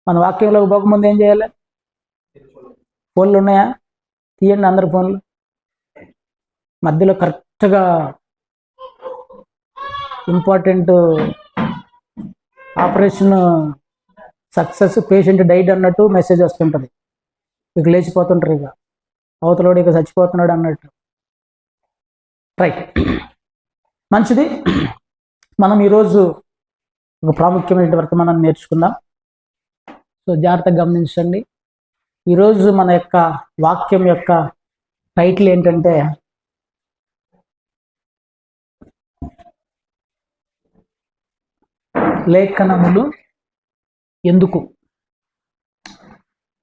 మన వాక్యంలోకి పోకముందు ఏం చేయాలి? ఫోన్లు ఉన్నాయా? తీయండి అందరు ఫోన్లు. మధ్యలో కరెక్ట్గా important operation success, patient diet అన్నట్టు మెసేజ్ వస్తుంటుంది. ఇక లేచిపోతుంటారు, ఇక అవతలోడు ఇక చచ్చిపోతున్నాడు అన్నట్టు. రైట్, మంచిది. మనం ఈరోజు ఒక ప్రాముఖ్యమైన వర్తమానాన్ని నేర్చుకుందాం. సో జాగ్రత్తగా గమనించండి. ఈరోజు మన యొక్క వాక్యం యొక్క టైటిల్ ఏంటంటే లేఖనములు ఎందుకు.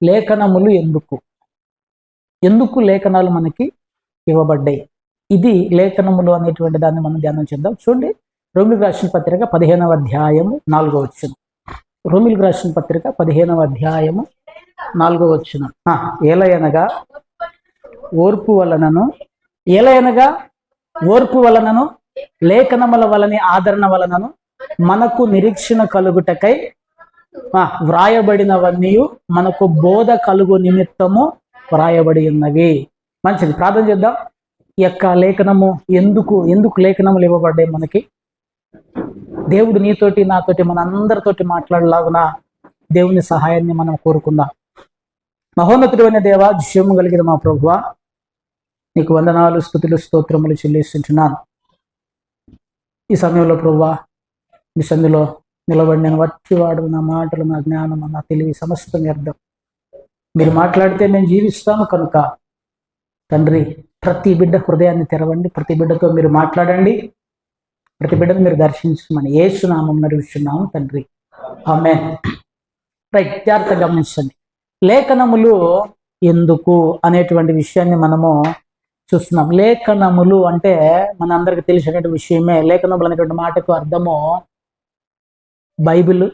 లేఖనములు ఎందుకు, ఎందుకు లేఖనాలు మనకి ఇవ్వబడ్డాయి, ఇది లేఖనములు అనేటువంటి దాన్ని మనం ధ్యానం చేద్దాం. చూడండి, రోమిలకు రాసిన పత్రిక 15వ అధ్యాయము 4వ వచనం. రోమిలకు రాసిన పత్రిక 15వ అధ్యాయము 4వ వచనం. ఏలయనగా ఓర్పు వలనను లేఖనముల వలని ఆదరణ వలనను మనకు నిరీక్షణ కలుగుటకై వ్రాయబడినవన్నీ మనకు బోధ కలుగు నిమిత్తము వ్రాయబడి ఉన్నవి. మంచిది, ప్రార్థన చేద్దాం. ఈ యొక్క లేఖనము ఎందుకు లేఖనములు ఇవ్వబడ్డాయి మనకి? దేవుడు నీతోటి నాతోటి మన అందరితోటి మాట్లాడలాగున దేవుని సహాయాన్ని మనం కోరుకుందాం. మహోన్నతుడైన దేవా, జీవము కలిగిన మా ప్రభువా, నీకు వందనాలు, స్తుతులు, స్తోత్రములు చెల్లిస్తుంటున్నాను. ఈ సమయంలో ప్రభువా, మీ సందులో నిలబడి నేను వట్టివాడు, నా మాటలు, నా జ్ఞానం, నా తెలివి సమస్తం అర్థం. మీరు మాట్లాడితే మేము జీవిస్తాము కనుక తండ్రి, ప్రతి బిడ్డ హృదయాన్ని తెరవండి, ప్రతి బిడ్డతో మీరు మాట్లాడండి, ప్రతి బిడ్డను మీరు దర్శించమని యేసు నామమున నడిపిస్తున్నాము తండ్రి, ఆమేన్. రైట్, జాగ్రత్తగా గమనించండి. లేఖనములు ఎందుకు అనేటువంటి విషయాన్ని మనము చూస్తున్నాం. లేఖనములు అంటే మన అందరికి తెలిసినటువంటి విషయమే. లేఖనములు అనేటువంటి మాటకు అర్థము బైబిల్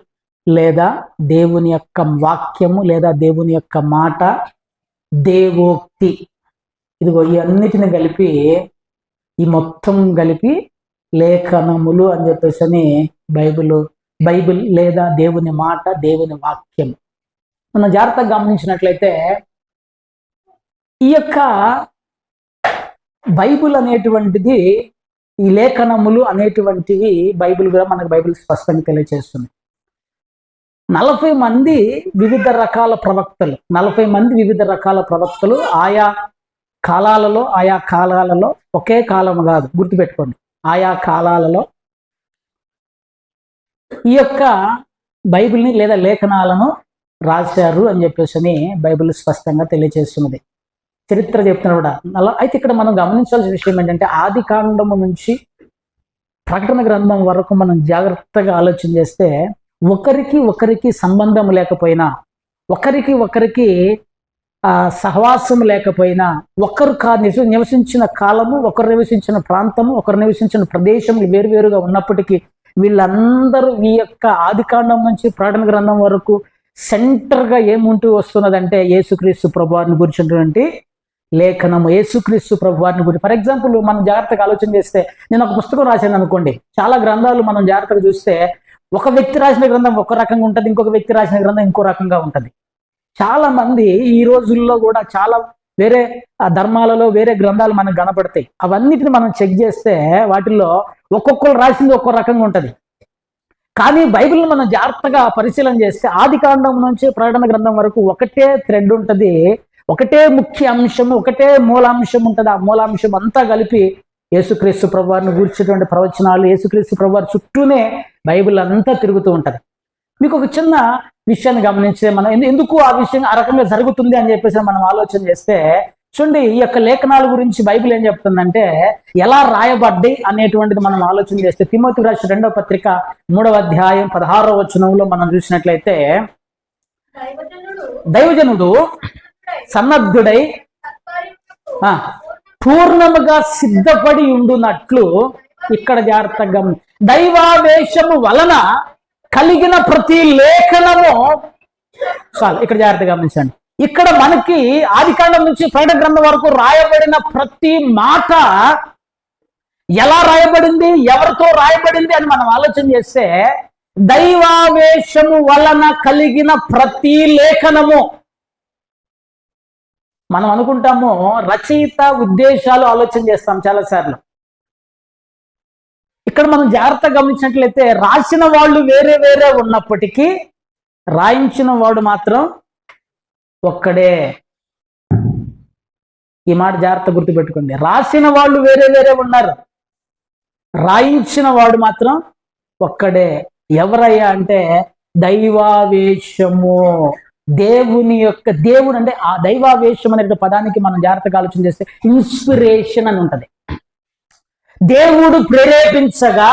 లేదా దేవుని యొక్క వాక్యము లేదా దేవుని యొక్క మాట, దేవోక్తి. ఇదిగో ఈ అన్నిటిని కలిపి, ఈ మొత్తం కలిపి లేఖనములు అని చెప్పేసి అని బైబిల్ లేదా దేవుని మాట, దేవుని వాక్యం. మనం జాగ్రత్తగా గమనించినట్లయితే ఈ యొక్క బైబిల్ అనేటువంటిది, ఈ లేఖనములు అనేటువంటివి బైబిల్ కూడా మనకు బైబిల్ స్పష్టంగా తెలియజేస్తుంది. 40 మంది వివిధ రకాల ప్రవక్తలు ఆయా కాలాలలో ఒకే కాలం కాదు, గుర్తుపెట్టుకోండి, ఆయా కాలాలలో ఈ యొక్క బైబిల్ని లేదా లేఖనాలను రాశారు అని చెప్పేసి బైబిల్ స్పష్టంగా తెలియజేస్తున్నది. చరిత్ర చెప్తున్నా కూడా అలా. అయితే ఇక్కడ మనం గమనించాల్సిన విషయం ఏంటంటే, ఆది కాండము నుంచి ప్రకటన గ్రంథం వరకు మనం జాగ్రత్తగా ఆలోచన చేస్తే ఒకరికి సంబంధం లేకపోయినా, ఒకరికి సహవాసం లేకపోయినా, ఒకరు నివసించిన కాలము, ఒకరు నివసించిన ప్రాంతము, ఒకరు నివసించిన ప్రదేశములు వేరువేరుగా ఉన్నప్పటికీ వీళ్ళందరూ ఈ యొక్క ఆది కాండం నుంచి ప్రకటన గ్రంథం వరకు సెంటర్గా ఏముంటూ వస్తున్నదంటే యేసుక్రీస్తు ప్రభువారిని గురించినటువంటి లేఖనము, యేసుక్రీస్తు ప్రభువారిని గురించి. ఫర్ ఎగ్జాంపుల్, మనం జాగ్రత్తగా ఆలోచన చేస్తే, నేను ఒక పుస్తకం రాశాను అనుకోండి, చాలా గ్రంథాలు మనం జాగ్రత్తగా చూస్తే ఒక వ్యక్తి రాసిన గ్రంథం ఒక రకంగా ఉంటుంది, ఇంకొక వ్యక్తి రాసిన గ్రంథం ఇంకో రకంగా ఉంటుంది. చాలా మంది ఈ రోజుల్లో కూడా చాలా వేరే ధర్మాలలో వేరే గ్రంథాలు మనకు కనపడతాయి. అవన్నిటిని మనం చెక్ చేస్తే వాటిల్లో ఒక్కొక్కరు రాసింది ఒక్కో రకంగా ఉంటుంది. కానీ బైబిల్ని మనం జాగ్రత్తగా పరిశీలన చేస్తే ఆది కాండం నుంచి ప్రకటన గ్రంథం వరకు ఒకటే థ్రెడ్ ఉంటుంది, ఒకటే ముఖ్య అంశము, ఒకటే మూలాంశం ఉంటుంది. ఆ మూలాంశం అంతా కలిపి యేసుక్రీస్తు ప్రభువారిని గూర్చేటువంటి ప్రవచనాలు, యేసుక్రీస్తు ప్రభువారి చుట్టూనే బైబిల్ అంతా తిరుగుతూ ఉంటుంది. మీకు ఒక చిన్న విషయాన్ని గమనించే, మనం ఎందుకు ఆ విషయం ఆ రకంగా జరుగుతుంది అని చెప్పేసి మనం ఆలోచన చేస్తే, చూడండి, ఈ యొక్క లేఖనాల గురించి బైబిల్ ఏం చెప్తుందంటే ఎలా రాయబడ్డాయి అనేటువంటిది మనం ఆలోచన చేస్తే, తిమోతికి రాసిన 2వ పత్రిక 3వ అధ్యాయం 16వ వచనంలో మనం చూసినట్లయితే, దైవజనుడు సన్నద్ధుడై పూర్ణముగా సిద్ధపడి ఉండునట్లు, ఇక్కడ జాగ్రత్తగా దైవావేశము వలన కలిగిన ప్రతి లేఖనము, ఇక్కడ జాగ్రత్తగా గమనించండి, ఇక్కడ మనకి ఆదికాండం నుంచి ప్రకటన గ్రంథం వరకు రాయబడిన ప్రతి మాట ఎలా రాయబడింది, ఎవరితో రాయబడింది అని మనం ఆలోచన చేస్తే దైవావేశము వలన కలిగిన ప్రతి లేఖనము. మనం అనుకుంటాము రచయిత ఉద్దేశాలు ఆలోచన చేస్తాం చాలాసార్లు. ఇక్కడ మనం జాగ్రత్తగా గమనించినట్లయితే రాసిన వాళ్ళు వేరే వేరే ఉన్నప్పటికీ రాయించిన వాడు మాత్రం ఒక్కడే. ఈ మాట జాగ్రత్త గుర్తుపెట్టుకోండి. రాసిన వాళ్ళు వేరే వేరే ఉన్నారు, రాయించిన వాడు మాత్రం ఒక్కడే. ఎవరయ్యా అంటే దైవావేశము. దేవుని యొక్క దేవుడు అంటే ఆ దైవావేశం అనే పదానికి మనం జాగ్రత్తగా ఆలోచన చేస్తే ఇన్స్పిరేషన్ అని ఉంటది. దేవుడు ప్రేరేపించగా,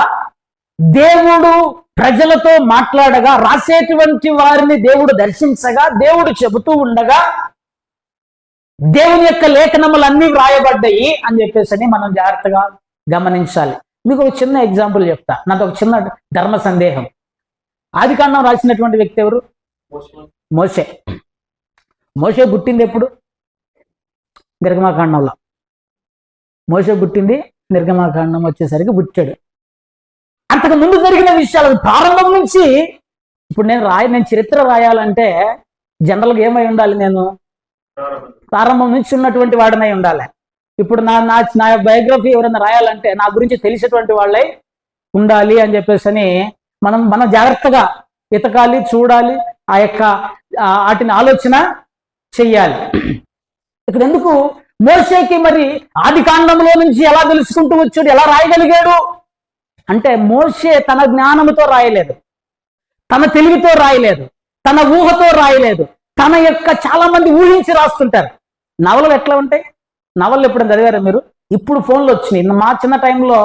దేవుడు ప్రజలతో మాట్లాడగా, రాసేటువంటి వారిని దేవుడు దర్శించగా, దేవుడు చెబుతూ ఉండగా దేవుని యొక్క లేఖనములన్నీ వ్రాయబడ్డాయి అని చెప్పేసి మనం జాగ్రత్తగా గమనించాలి. మీకు ఒక చిన్న ఎగ్జాంపుల్ చెప్తా. నాకు ఒక చిన్న ధర్మ సందేహం. ఆదికాండం రాసినటువంటి వ్యక్తి ఎవరు? మోషే. మోషే పుట్టింది ఎప్పుడు? నిర్గమాకాండంలో. మోషే పుట్టింది నిర్గమాకాండం వచ్చేసరికి పుట్టాడు. అంతకు ముందు జరిగిన విషయాలు ప్రారంభం నుంచి ఇప్పుడు నేను చరిత్ర రాయాలంటే జనరల్గా ఏమై ఉండాలి? నేను ప్రారంభం నుంచి ఉన్నటువంటి వాడినై ఉండాలి. ఇప్పుడు నా బయోగ్రఫీ ఎవరైనా రాయాలంటే నా గురించి తెలిసేటువంటి వాళ్ళై ఉండాలి అని చెప్పేసి మనం జాగ్రత్తగా వెతకాలి, చూడాలి, ఆ యొక్క వాటిని ఆలోచన చెయ్యాలి. ఇక్కడ ఎందుకు మోషేకి మరి ఆది కాండంలో నుంచి ఎలా తెలుసుకుంటూ వచ్చాడు, ఎలా రాయగలిగాడు అంటే మోషే తన జ్ఞానముతో రాయలేదు, తన తెలివితో రాయలేదు, తన ఊహతో రాయలేదు. తన యొక్క చాలా మంది ఊహించి రాస్తుంటారు. నవలలు ఎట్లా ఉంటాయి? నవలలు ఎప్పుడైనా చదివారా మీరు? ఇప్పుడు ఫోన్లు వచ్చినాయి. మా చిన్న టైంలో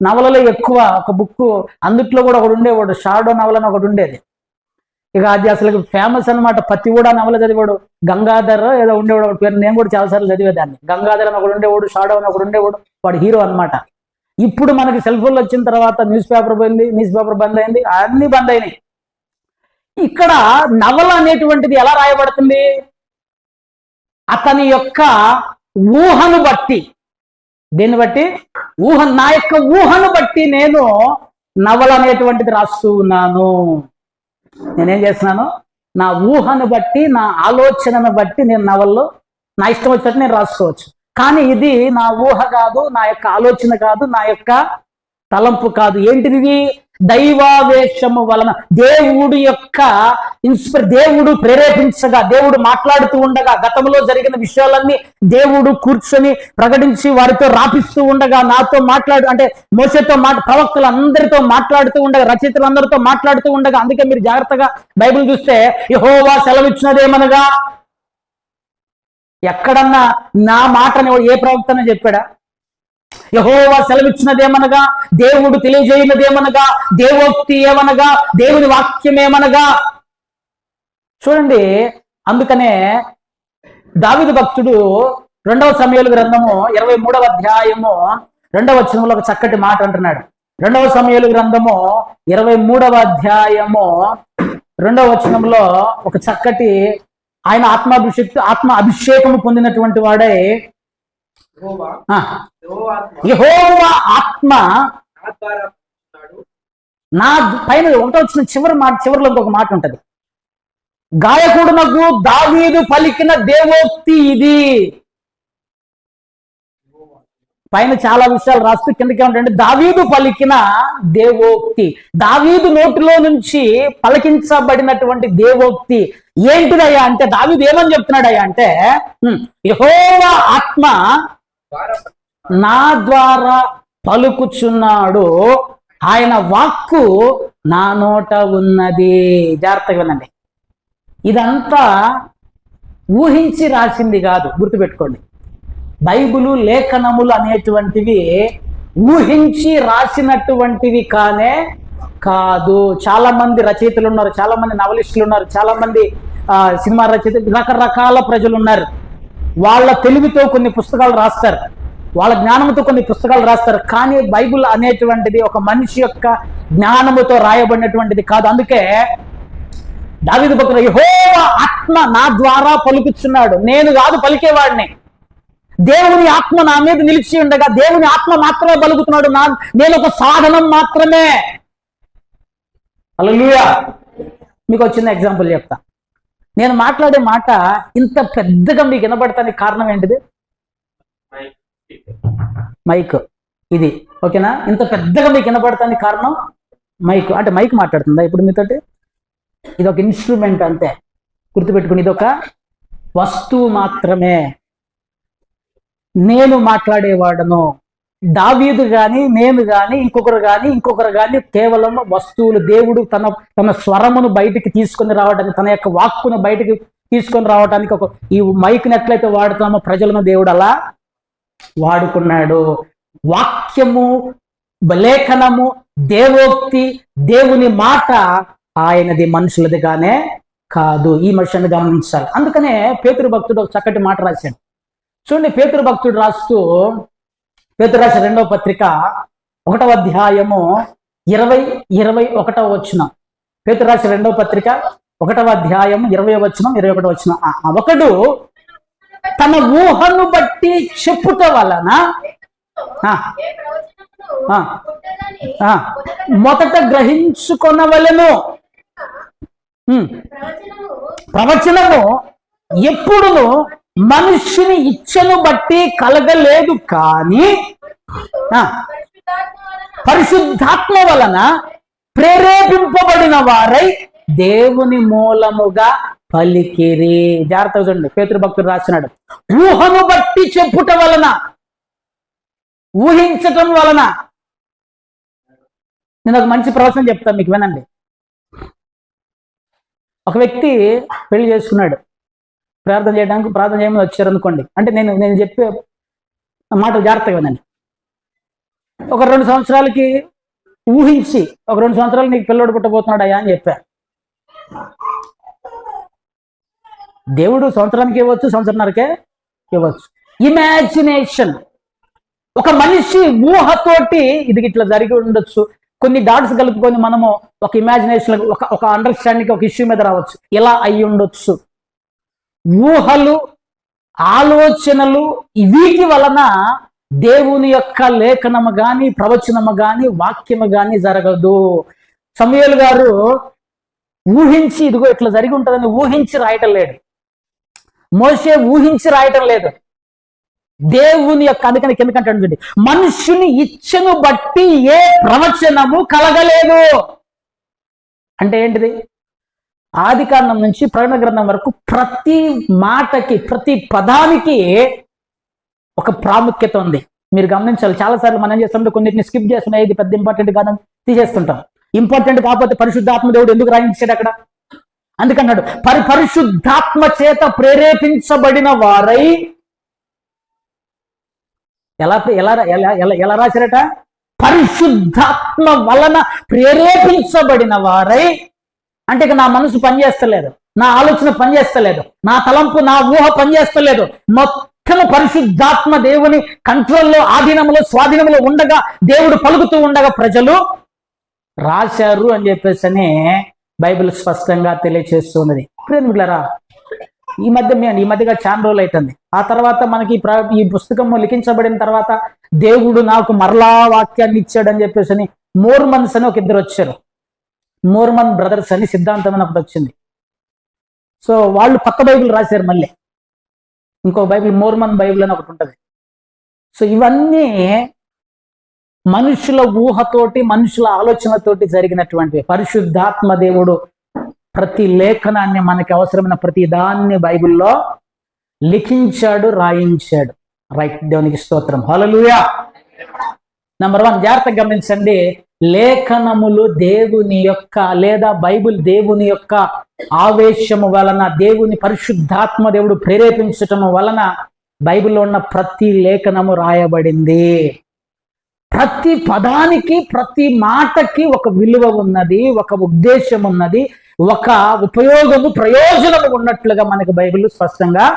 నవలలో ఎక్కువ ఒక బుక్, అందుట్లో కూడా ఒకడు ఉండేవాడు, షాడో నవల అని ఒకటి ఉండేది. ఇక అది అసలు ఫేమస్ అనమాట. పత్తి కూడా నవల చదివాడు. గంగాధర్ ఏదో ఉండేవాడు, ఒకటి పేరు నేను కూడా చాలాసార్లు చదివేదాన్ని. గంగాధర్ అని ఒకడు ఉండేవాడు, షాడో అని ఒకడు ఉండేవాడు, వాడు హీరో అనమాట. ఇప్పుడు మనకి సెల్ ఫోన్లు వచ్చిన తర్వాత న్యూస్ పేపర్ బంద్ అయింది, అన్ని బంద్ అయినాయి. ఇక్కడ నవల అనేటువంటిది ఎలా రాయబడుతుంది? అతని యొక్క ఊహను బట్టి. దీన్ని బట్టి నా యొక్క ఊహను బట్టి నేను నవల అనేటువంటిది రాస్తూ ఉన్నాను. నేనేం చేస్తున్నాను? నా ఊహను బట్టి, నా ఆలోచనను బట్టి నేను నవల్లో నా ఇష్టం వచ్చినట్టు నేను రాసుకోవచ్చు. కానీ ఇది నా ఊహ కాదు, నా యొక్క ఆలోచన కాదు, నా యొక్క తలంపు కాదు. ఏంటిది? దైవావేశము వలన, దేవుడు యొక్క దేవుడు ప్రేరేపించగా, దేవుడు మాట్లాడుతూ ఉండగా, గతంలో జరిగిన విషయాలన్నీ దేవుడు కూర్చొని ప్రకటించి వారితో రాపిస్తూ ఉండగా, నాతో అంటే మోషేతో ప్రవక్తలు అందరితో మాట్లాడుతూ ఉండగా, రచయితలందరితో మాట్లాడుతూ ఉండగా. అందుకే మీరు జాగ్రత్తగా బైబిల్ చూస్తే యెహోవా సెలవిచ్చినదేమనగా, ఎక్కడన్నా నా మాటని ఏ ప్రవక్తనే చెప్పాడా? యెహోవా సెలవిచ్చినదేమనగా, దేవుడు తెలియజేయనదేమనగా, దేవోక్తి ఏమనగా, దేవుని వాక్యం ఏమనగా. చూడండి, అందుకనే దావీదు భక్తుడు 2వ సమూయేలు గ్రంథము 23వ అధ్యాయము 2వ వచనంలో ఒక చక్కటి మాట అంటున్నాడు. 2వ సమూయేలు గ్రంథము 23వ అధ్యాయము 2వ వచనంలో ఒక చక్కటి, ఆయన ఆత్మ అభిషేకము పొందినటువంటి వాడే, యెహోవా ఆత్మ నా పైన. ఒకటో వచ్చిన చివరిలో ఇంకొక మాట ఉంటది. గాయకుడునకు దావీదు పలికిన దేవోక్తి ఇది. పైన చాలా విషయాలు రాస్తూ కిందకి ఏమంటే దావీదు పలికిన దేవోక్తి, దావీదు నోటిలో నుంచి పలికించబడినటువంటి దేవోక్తి ఏంటిదయ్యా అంటే, దావీదు ఏమని చెప్తున్నాడయ్యా అంటే, యెహోవా ఆత్మ నా ద్వారా పలుకుచున్నాడు, ఆయన వాక్కు నా నోట ఉన్నది. జాగ్రత్తగా వినండి. ఇదంతా ఊహించి రాసింది కాదు, గుర్తుపెట్టుకోండి. బైబిలు లేఖనములు అనేటువంటివి ఊహించి రాసినటువంటివి కాదు. చాలా మంది రచయితలు ఉన్నారు, చాలా మంది నవలిస్టులు ఉన్నారు, చాలా మంది సినిమా రచయితలు, రకరకాల ప్రజలు ఉన్నారు. వాళ్ళ తెలివితో కొన్ని పుస్తకాలు రాస్తారు, వాళ్ళ జ్ఞానంతో కొన్ని పుస్తకాలు రాస్తారు. కానీ బైబిల్ అనేటువంటిది ఒక మనిషి యొక్క జ్ఞానముతో రాయబడినటువంటిది కాదు. అందుకే దావీదు భక్తుడు, యెహోవా ఆత్మ నా ద్వారా పలుకుచున్నాడు, నేను కాదు పలికేవాడిని, దేవుని ఆత్మ నా మీద నిలిచి ఉండగా దేవుని ఆత్మ మాత్రమే పలుకుతున్నాడు, నేను ఒక సాధనం మాత్రమే. హల్లెలూయా. మీకు ఒక చిన్న ఎగ్జాంపుల్ చెప్తా. నేను మాట్లాడే మాట ఇంత పెద్దగా మీకు వినబడటానికి కారణం ఏంటిది? మైక్. ఇది ఓకేనా? ఇంత పెద్దగా మీకు వినబడటానికి కారణం మైక్. అంటే మైక్ మాట్లాడుతుందా ఇప్పుడు మీతోటి? ఇది ఒక ఇన్స్ట్రుమెంట్ అంతే, గుర్తుపెట్టుకుని. ఇది ఒక వస్తువు మాత్రమే. నేను మాట్లాడేవాడను, దావీదు గాని, నేను గాని, ఇంకొకరు గాని కేవలం వస్తువులు. దేవుడు తన స్వరమును బయటికి తీసుకొని రావడానికి, తన యొక్క వాక్కును బయటికి తీసుకొని రావడానికి ఈ మైక్ని ఎట్లయితే వాడుతామో ప్రజలను దేవుడు అలా వాడుకున్నాడు. వాక్యము, లేఖనము, దేవోక్తి, దేవుని మాట ఆయనది, మనుషులదిగానే కాదు. ఈ మనుషుని గమనించాలి. అందుకనే పేతురు భక్తుడు ఒక చక్కటి మాట రాశాడు. చూడండి, పేతురు భక్తుడు రాస్తూ, పేతురు రాసిన 2వ పత్రిక 1వ అధ్యాయము 20-21 వచనం. పేతురు రాసిన 2వ పత్రిక 1వ అధ్యాయం 20వ వచనం 21వ వచనం. ఒకడు తన ఊహను బట్టి చెప్పుట వలన మొదట గ్రహించుకొనవలెను. ప్రవచనము ఎప్పుడును మనుష్యుని ఇచ్చను బట్టి కలగలేదు, కానీ పరిశుద్ధాత్మ వలన ప్రేరేపింపబడిన వారై దేవుని మూలముగా పలికిరి. జాగ్రత్తగా చూడండి, పేతురు భక్తుడు రాసినాడు. ఊహను బట్టి చెప్పుట వలన, ఊహించటం వలన. నేను ఒక మంచి ప్రవచనం చెప్తాను మీకు, వినండి. ఒక వ్యక్తి పెళ్లి చేసుకున్నాడు. ప్రార్థన చేయమని వచ్చారు అనుకోండి. అంటే నేను చెప్పే మాటలు జాగ్రత్తగా వినండి. ఒక 2 సంవత్సరాలకి ఊహించి, ఒక 2 సంవత్సరాలు నీకు పిల్లోడు పుట్టబోతున్నాడు అయ్యా అని చెప్పారు. దేవుడు సంవత్సరానికి ఇవ్వచ్చు, సంవత్సరంన్నరకే ఇవ్వచ్చు. ఇమాజినేషన్. ఒక మనిషి ఊహతోటి ఇది ఇట్లా జరిగి ఉండొచ్చు. కొన్ని డాట్స్ కలుపుకొని మనము ఒక ఇమాజినేషన్, ఒక అండర్స్టాండింగ్, ఒక ఇష్యూ మీద రావచ్చు. ఇలా అయి ఉండొచ్చు. ఊహలు, ఆలోచనలు, వీటి వలన దేవుని యొక్క లేఖనము గాని, ప్రవచనము గాని, వాక్యము గాని జరగదు. సమూయేలు గారు ఊహించి, ఇదిగో ఇట్లా జరిగి ఉంటుందని ఊహించి రాయటం లేదు. మోషే ఊహించి రాయటం లేదు. దేవుని యొక్క, అందుకని కిందకంటాడు చూడండి, మనుషుని ఇచ్చను బట్టి ఏ ప్రవచనము కలగలేదు. అంటే ఏంటిది? ఆదికాండం నుంచి ప్రకటన గ్రంథం వరకు ప్రతి మాటకి, ప్రతి పదానికి ఒక ప్రాముఖ్యత ఉంది. మీరు గమనించాలి. చాలాసార్లు మనం ఏం చేస్తామంటే కొన్నిటిని స్కిప్ చేస్తున్నాయి, ఇది పెద్ద ఇంపార్టెంట్ కాదని తీసేస్తుంటాం. ఇంపార్టెంట్ కాకపోతే పరిశుద్ధాత్మ దేవుడు ఎందుకు రాయించాడు అక్కడ? అందుకన్నాడు, పరిశుద్ధాత్మ చేత ప్రేరేపించబడిన వారై. ఎలా రాశారట? పరిశుద్ధాత్మ వలన ప్రేరేపించబడిన వారై. అంటే ఇక నా మనసు పనిచేస్తలేదు, నా ఆలోచన పనిచేస్తలేదు, నా తలంపు, నా ఊహ పనిచేస్తలేదు. మొత్తం పరిశుద్ధాత్మ దేవుని కంట్రోల్లో, ఆధీనంలో, స్వాధీనంలో ఉండగా, దేవుడు పలుకుతూ ఉండగా ప్రజలు రాశారు అని చెప్పేసి బైబిల్ స్పష్టంగా తెలియచేస్తున్నది. ప్రేమికులారా, ఈ మధ్యగా చాలా రోజులు అవుతుంది. ఆ తర్వాత మనకి ఈ పుస్తకము లిఖించబడిన తర్వాత దేవుడు నాకు మరలా వాక్యాన్ని ఇచ్చాడని చెప్పేసి మోర్మన్స్ అని ఒక ఇద్దరు వచ్చారు. మోర్మన్ బ్రదర్స్ అని సిద్ధాంతం అని ఒకటి వచ్చింది. సో వాళ్ళు కొత్త బైబిల్ రాశారు. మళ్ళీ ఇంకో బైబిల్, మోర్మన్ బైబిల్ అని ఒకటి ఉంటుంది. సో ఇవన్నీ మనుషుల ఊహతోటి, మనుషుల ఆలోచనతోటి జరిగినటువంటివి. పరిశుద్ధాత్మ దేవుడు ప్రతి లేఖనాన్ని, మనకి అవసరమైన ప్రతి దాన్ని బైబిల్లో లిఖించాడు, రాయించాడు. రైట్, దేవునికి స్తోత్రం. హల్లెలూయా. నెంబర్ 1, జాగ్రత్తగా గమనించండి. లేఖనములు దేవుని యొక్క, లేదా బైబిల్ దేవుని యొక్క ఆవేశము వలన, దేవుని పరిశుద్ధాత్మ దేవుడు ప్రేరేపించటం వలన బైబిల్లో ఉన్న ప్రతి లేఖనము రాయబడింది. ప్రతి పదానికి, ప్రతి మాటకి ఒక విలువ ఉన్నది, ఒక ఉద్దేశం ఉన్నది, ఒక ఉపయోగము, ప్రయోజనము ఉన్నట్లుగా మనకు బైబిల్ స్పష్టంగా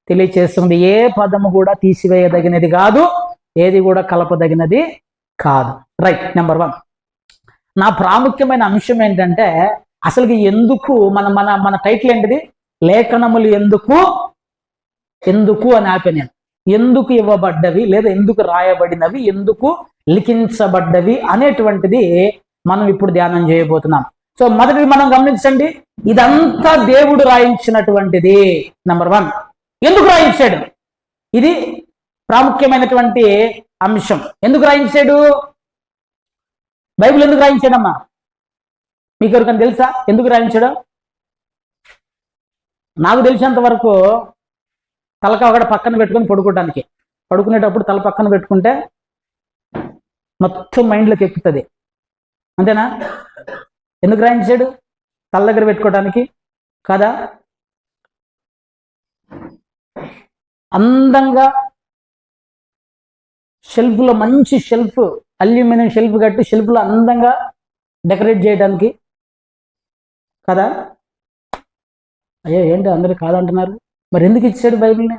తెలియచేస్తుంది. ఏ పదము కూడా తీసివేయదగినది కాదు, ఏది కూడా కలపదగినది కాదు. Right, number 1. నా ప్రాముఖ్యమైన అంశం ఏంటంటే, అసలుకి ఎందుకు మన టైటిల్ ఏంటిది? లేఖనములు ఎందుకు అని ఆపాను. ఎందుకు ఇవ్వబడ్డవి, లేదా ఎందుకు రాయబడినవి, ఎందుకు లిఖించబడ్డవి అనేటువంటిది మనం ఇప్పుడు ధ్యానం చేయబోతున్నాం. సో మొదటిది మనం గమనించండి, ఇదంతా దేవుడు రాయించినటువంటిది. నంబర్ 1, ఎందుకు రాయించాడు? ఇది ప్రాముఖ్యమైనటువంటి అంశం. ఎందుకు రాయించాడు? బైబిల్ ఎందుకు రాయించాడమ్మా? మీకు ఎవరికైనా తెలుసా ఎందుకు రాయించాడు? నాకు తెలిసినంత వరకు తలక ఒకటి పక్కన పెట్టుకొని పడుకోవడానికి, పడుకునేటప్పుడు తల పక్కన పెట్టుకుంటే మొత్తం మైండ్లోకి ఎక్కుతుంది. అంతేనా? ఎందుకు రాయించాడు? తల దగ్గర పెట్టుకోవడానికి కదా? అందంగా షెల్ఫ్లో, మంచి షెల్ఫ్, అల్యూమినియం షెల్ఫ్ కట్టి షెల్ఫ్లో అందంగా డెకరేట్ చేయడానికి కదా? అయ్యో ఏంటి అందరూ కాదంటున్నారు? మరి ఎందుకు ఇచ్చాడు బైబిల్ని?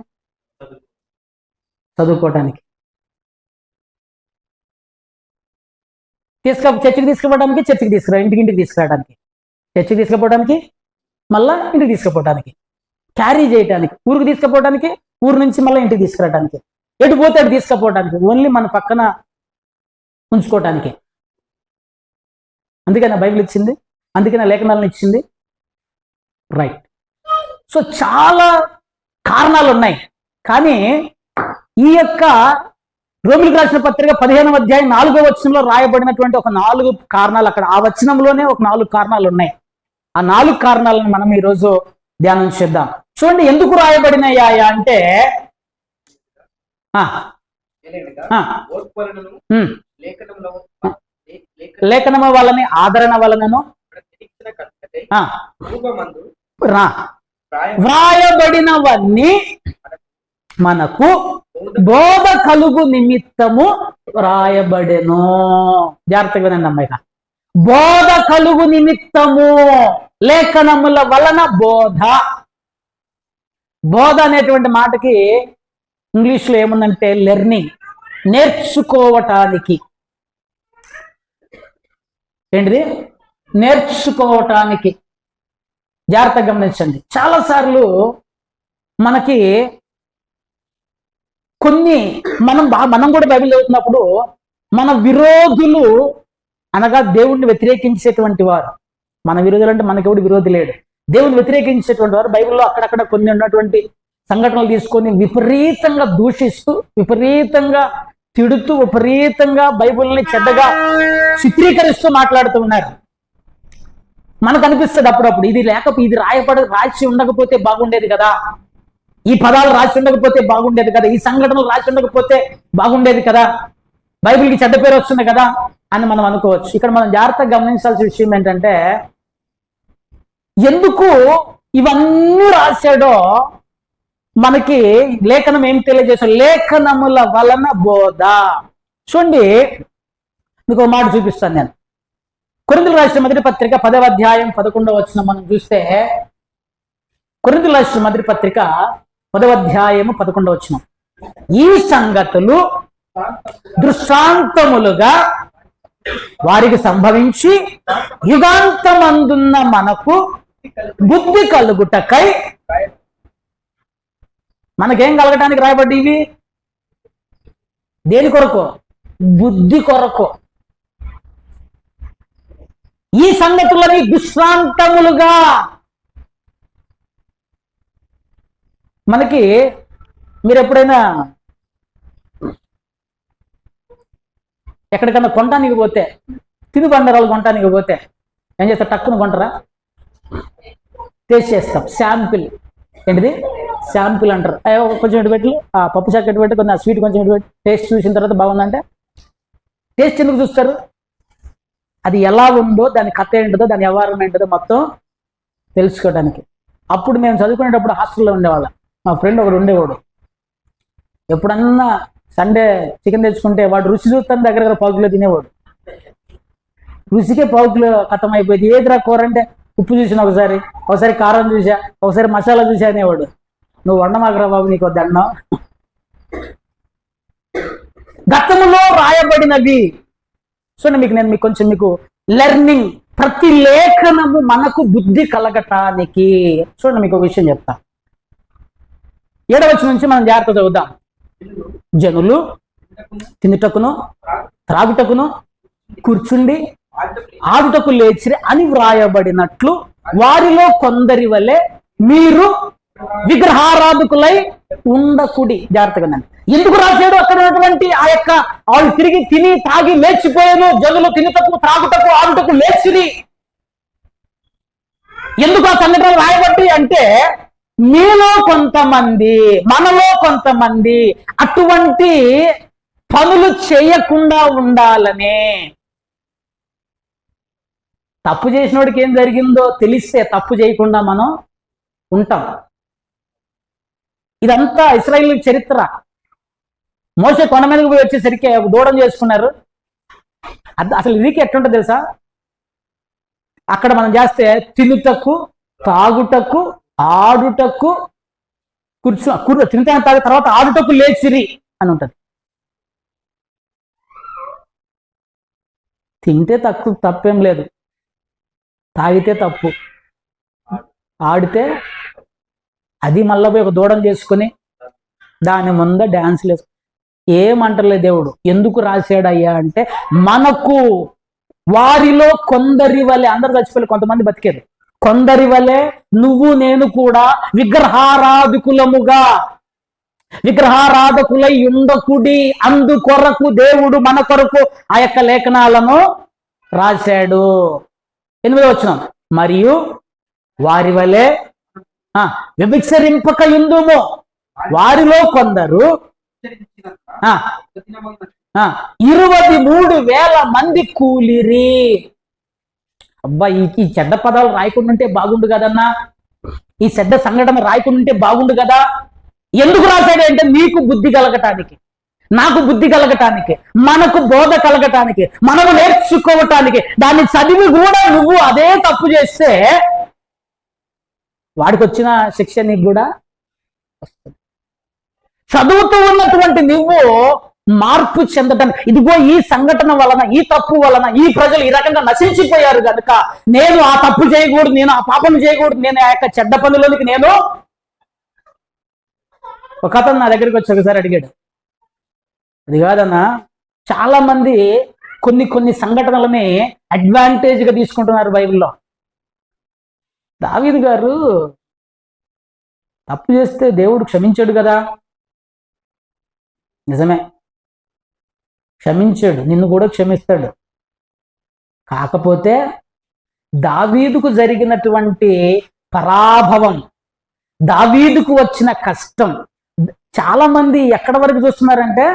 చదువుకోవటానికి. చర్చికి తీసుకుపోవడానికి, చర్చికి తీసుకురా, ఇంటికి తీసుకురావడానికి, చర్చికి తీసుకుపోవడానికి, మళ్ళా ఇంటికి తీసుకుపోవడానికి, క్యారీ చేయడానికి, ఊరికి తీసుకుపోవడానికి, ఊరు నుంచి మళ్ళీ ఇంటికి తీసుకురావడానికి, ఎటు పోతే అటు తీసుకుపోవడానికి, ఓన్లీ మన పక్కన ఉంచుకోవటానికి. అందుకని బైబిల్ ఇచ్చింది, అందుకని లేఖనాలను ఇచ్చింది. రైట్. సో చాలా కారణాలు ఉన్నాయి. కానీ ఈ యొక్క రోమిలకు రాసిన పత్రిక 15వ అధ్యాయం 4వ వచనంలో రాయబడినటువంటి ఒక 4 కారణాలు, అక్కడ ఆ వచనంలోనే ఒక 4 కారణాలు ఉన్నాయి. ఆ 4 కారణాలను మనం ఈరోజు ధ్యానం చేద్దాం. చూడండి, ఎందుకు రాయబడినయా అంటే లేఖనము వలని, ఆదరణ వలనను వ్రాయబడినవన్నీ మనకు బోధ కలుగు నిమిత్తము వ్రాయబడెను. జాగ్రత్తగా వినండి అమ్మాయి. బోధ కలుగు నిమిత్తము, లేఖనముల వలన బోధ. బోధ అనేటువంటి మాటకి ఇంగ్లీష్లో ఏముందంటే లెర్నింగ్, నేర్చుకోవటానికి. ఏంటిది? నేర్చుకోవటానికి. జాగ్రత్తగా గమనించండి. చాలాసార్లు మనకి కొన్ని మనం కూడా బైబిల్ చదువుతున్నప్పుడు మన విరోధులు, అనగా దేవుణ్ణి వ్యతిరేకించేటువంటి వారు, మన విరోధులు అంటే మనకెవడు విరోధి లేడు, దేవుని వ్యతిరేకించేటువంటి వారు బైబిల్లో అక్కడక్కడ కొన్ని ఉన్నటువంటి సంఘటనలు తీసుకొని విపరీతంగా దూషిస్తూ, విపరీతంగా తిడుతూ, విపరీతంగా బైబిల్ని చెడ్డగా చిత్రీకరిస్తూ మాట్లాడుతూ ఉన్నారు. మనకు అనిపిస్తుంది అప్పుడప్పుడు, ఇది రాసి ఉండకపోతే బాగుండేది కదా, ఈ పదాలు రాసి ఉండకపోతే బాగుండేది కదా, ఈ సంఘటనలు రాసి ఉండకపోతే బాగుండేది కదా, బైబిల్కి చెడ్డ పేరు వస్తుంది కదా అని మనం అనుకోవచ్చు. ఇక్కడ మనం జాగ్రత్తగా గమనించాల్సిన విషయం ఏంటంటే, ఎందుకు ఇవన్నీ రాశాడో మనకి లేఖనం ఏం తెలియజేశాడు? లేఖనముల వలన బోధ. చూడండి, మీకు ఒక మాట చూపిస్తాను నేను. కొరింథీయులకు రాసిన మొదటి పత్రిక 10వ అధ్యాయం 11వ వచనం మనం చూస్తే, కొరింథీయులకు రాసిన మొదటి పత్రిక 10వ అధ్యాయము 11వ వచనం, ఈ సంగతులు దృష్టాంతములుగా వారికి సంభవించి యుగాంతమందున్న మనకు బుద్ధి కలుగుటకై. మనకేం కలగటానికి రాయబడ్డి ఇవి? దేని కొరకు? బుద్ధి కొరకు. ఈ సంగతులని దృష్టాంతములుగా. మనకి మీరు ఎప్పుడైనా ఎక్కడికన్నా కొనడానికి పోతే, తినుబండరాలు కొనడానికి పోతే ఏం చేస్తారు? టక్కును కొంటారా? టేస్ట్ చేస్తాం. శాంపిల్. ఏంటిది? శాంపిల్ అంటారు. కొంచెం ఇటు పెట్టి, ఆ పప్పు చాక్ ఇటు పెట్టి, కొంచెం స్వీట్ కొంచెం ఇటు పెట్టి టేస్ట్ చూసిన తర్వాత బాగుందంటే, టేస్ట్ ఎందుకు చూస్తారు? అది ఎలా ఉందో, దాని కథ ఏంటిదో, దాని వ్యవహారం ఏంటిదో మొత్తం తెలుసుకోవడానికి. అప్పుడు మేము చదువుకునేటప్పుడు హాస్టల్లో ఉండేవాళ్ళం. మా ఫ్రెండ్ ఒకడు ఉండేవాడు. ఎప్పుడన్నా సండే చికెన్ తెచ్చుకుంటే వాడు రుచి చూస్తాను దగ్గర 1 కిలో తినేవాడు. రుచికే 1 కిలో ఖతం అయిపోయింది. ఏదిరా కూర అంటే, ఉప్పు చూసిన ఒకసారి కారం చూసా, ఒకసారి మసాలా చూసా అనేవాడు. నువ్వు వండమాకరా బాబు, నీకు దండం. గతములో రాయబడినవి. చూడండి, నేను కొంచెం మీకు లెర్నింగ్, ప్రతి లేఖనము మనకు బుద్ధి కలగటానికి. చూడండి, మీకు ఒక విషయం చెప్తా. 7వ వచనం నుంచి మనం జాగ్రత్త చదువుదాం. జనులు తినుటకును త్రాగుటకును కూర్చుండి ఆడుటకు లేచిరి అని వ్రాయబడినట్లు వారిలో కొందరి వలె మీరు విగ్రహారాధకులై ఉండకుడి. జాగ్రత్తగా ఎందుకు రాశాడు? అక్కడ ఉన్నటువంటి ఆ యొక్క వాళ్ళు తిరిగి తిని తాగి లేచిపోయాను, జనులు తినుటకు త్రాగుటకు ఆడుటకు లేచిరి. ఎందుకు ఆ సంఘటన రాయబట్టి అంటే మీలో కొంతమంది, మనలో కొంతమంది అటువంటి పనులు చేయకుండా ఉండాలనే. తప్పు చేసినోడికి ఏం జరిగిందో తెలిస్తే తప్పు చేయకుండా మనం ఉంటాం. ఇదంతా ఇశ్రాయేలు చరిత్ర. మోషే కొండ మీదకి పోయి వచ్చేసరికి దూడం చేసుకున్నారు. అసలు ఇదికి ఎట్లుంటుంది తెలుసా? అక్కడ మనం చేస్తే తినుటకు తాగుటకు ఆడుటకు తింటే తాగి తర్వాత ఆడుటకు లేచిరి అని ఉంటది. తింటే తప్పేం లేదు, తాగితే తప్పు, ఆడితే అది మళ్ళీ పోయి ఒక దూడం చేసుకుని దాని ముంద డాన్స్లు వేసుకు ఏమంటలే దేవుడు. ఎందుకు రాశాడయ్యా అంటే మనకు వారిలో కొందరి వలె, అందరు చచ్చిపోయి కొంతమంది బతికేది, కొందరి వలె నువ్వు నేను కూడా విగ్రహారాధకులై ఉండకుడి. అందుకొరకు దేవుడు మన కొరకు ఆ యొక్క లేఖనాలను రాశాడు. 8వ వచనం, మరియు వారి వలె వ్యభిచరింపక యుందుము. వారిలో కొందరు 23,000 మంది కూలిరి. అబ్బా, ఈ చెడ్డ పదాలు రాయకుండా ఉంటే బాగుండు కదన్నా, ఈ చెడ్డ సంఘటన రాయకుండా ఉంటే బాగుండు కదా. ఎందుకు రాశాడు అంటే నీకు బుద్ధి కలగటానికి, నాకు బుద్ధి కలగటానికి, మనకు బోధ కలగటానికి, మనము నేర్చుకోవటానికి. దాన్ని చదివి కూడా నువ్వు అదే తప్పు చేస్తే వాడికి వచ్చిన శిక్ష నీకు కూడా వస్తుంది. చదువుతూ ఉన్నటువంటి నువ్వు మార్పు చెందటానికి, ఇదిగో ఈ సంఘటన వలన, ఈ తప్పు వలన ఈ ప్రజలు ఈ రకంగా నశించిపోయారు కనుక నేను ఆ తప్పు చేయకూడదు, నేను ఆ పాపం చేయకూడదు, నేను ఆ యొక్క చెడ్డ పనులకి నేను. ఒక అతను నా దగ్గరికి వచ్చి ఒకసారి అడిగాడు, అది కాదన్నా, చాలా మంది కొన్ని సంఘటనలని అడ్వాంటేజ్గా తీసుకుంటున్నారు బైబిల్లో. దావీదు గారు తప్పు చేస్తే దేవుడు క్షమించాడు కదా. నిజమే, క్షమించాడు, నిన్ను కూడా క్షమిస్తాడు. కాకపోతే దావీదుకు జరిగినటువంటి పరాభవం, దావీదుకు వచ్చిన కష్టం, చాలా మంది ఎక్కడి వరకు చూస్తున్నారంటే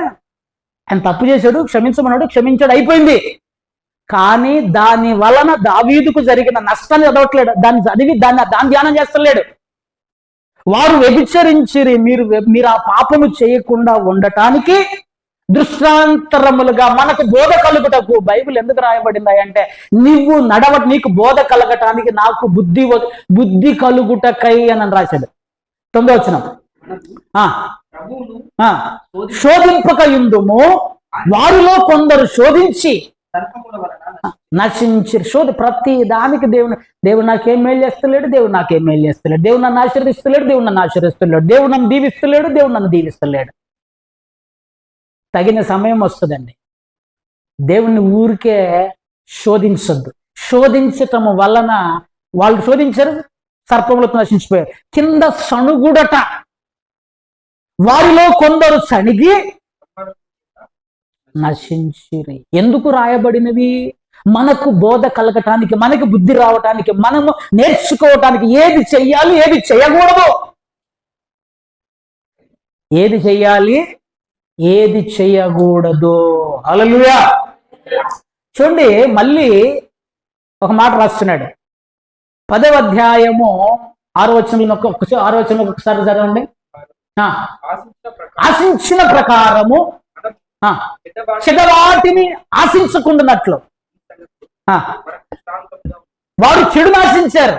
ఆయన తప్పు చేశాడు, క్షమించమన్నాడు, క్షమించాడు, అయిపోయింది. కానీ దాని వలన దావీదుకు జరిగిన నష్టాన్ని చదవట్లేడు, దాన్ని చదివి దాన్ని ధ్యానం చేస్తలేడు. వారు వ్యభిచరించిరి, మీరు ఆ పాపము చేయకుండా ఉండటానికి దృష్టాంతరములుగా మనకు బోధ కలుగుటకు. బైబిల్ ఎందుకు రాయబడింది అంటే నీకు బోధ కలగటానికి, నాకు బుద్ధి కలుగుటకై అని రాశాడు. 9వ వచనం, శోధింపక యుందుము, వారిలో కొందరు శోధించి నశించి. ప్రతి దానికి దేవుడు నాకేం మేలు చేస్తలేడు, దేవుడు నాకేం మేలు చేస్తలేడు, దేవుడు నన్ను ఆశీర్దిస్తలేడు, దేవుడు నన్ను ఆశీర్దిస్తలేడు, దేవుడు నన్ను దీవిస్తలేడు, దేవుడు నన్ను దీవిస్తలేడు. తగిన సమయం వస్తుందండి. దేవుణ్ణి ఊరికే శోధించొద్దు. శోధించటం వలన వాళ్ళు శోధించారు, సర్పములతో నశించిపోయారు. కింద సణుగుడట, వారిలో కొందరు సణిగి నశించిరి. ఎందుకు రాయబడినవి? మనకు బోధ కలగటానికి, మనకి బుద్ధి రావటానికి, మనము నేర్చుకోవటానికి. ఏది చెయ్యాలి, ఏది చేయకూడదు, ఏది చెయ్యాలి, ఏది చేయకూడదు. హల్లెలూయా. చూడండి, మళ్ళీ ఒక మాట రాస్తున్నాడు. 10వ అధ్యాయము 6వ వచనంలో ఒకసారి చదవండి. ఆశించిన ప్రకారము చెడ్డవాటిని ఆశించకుండానట్లు. వారు చెడును ఆశించారు,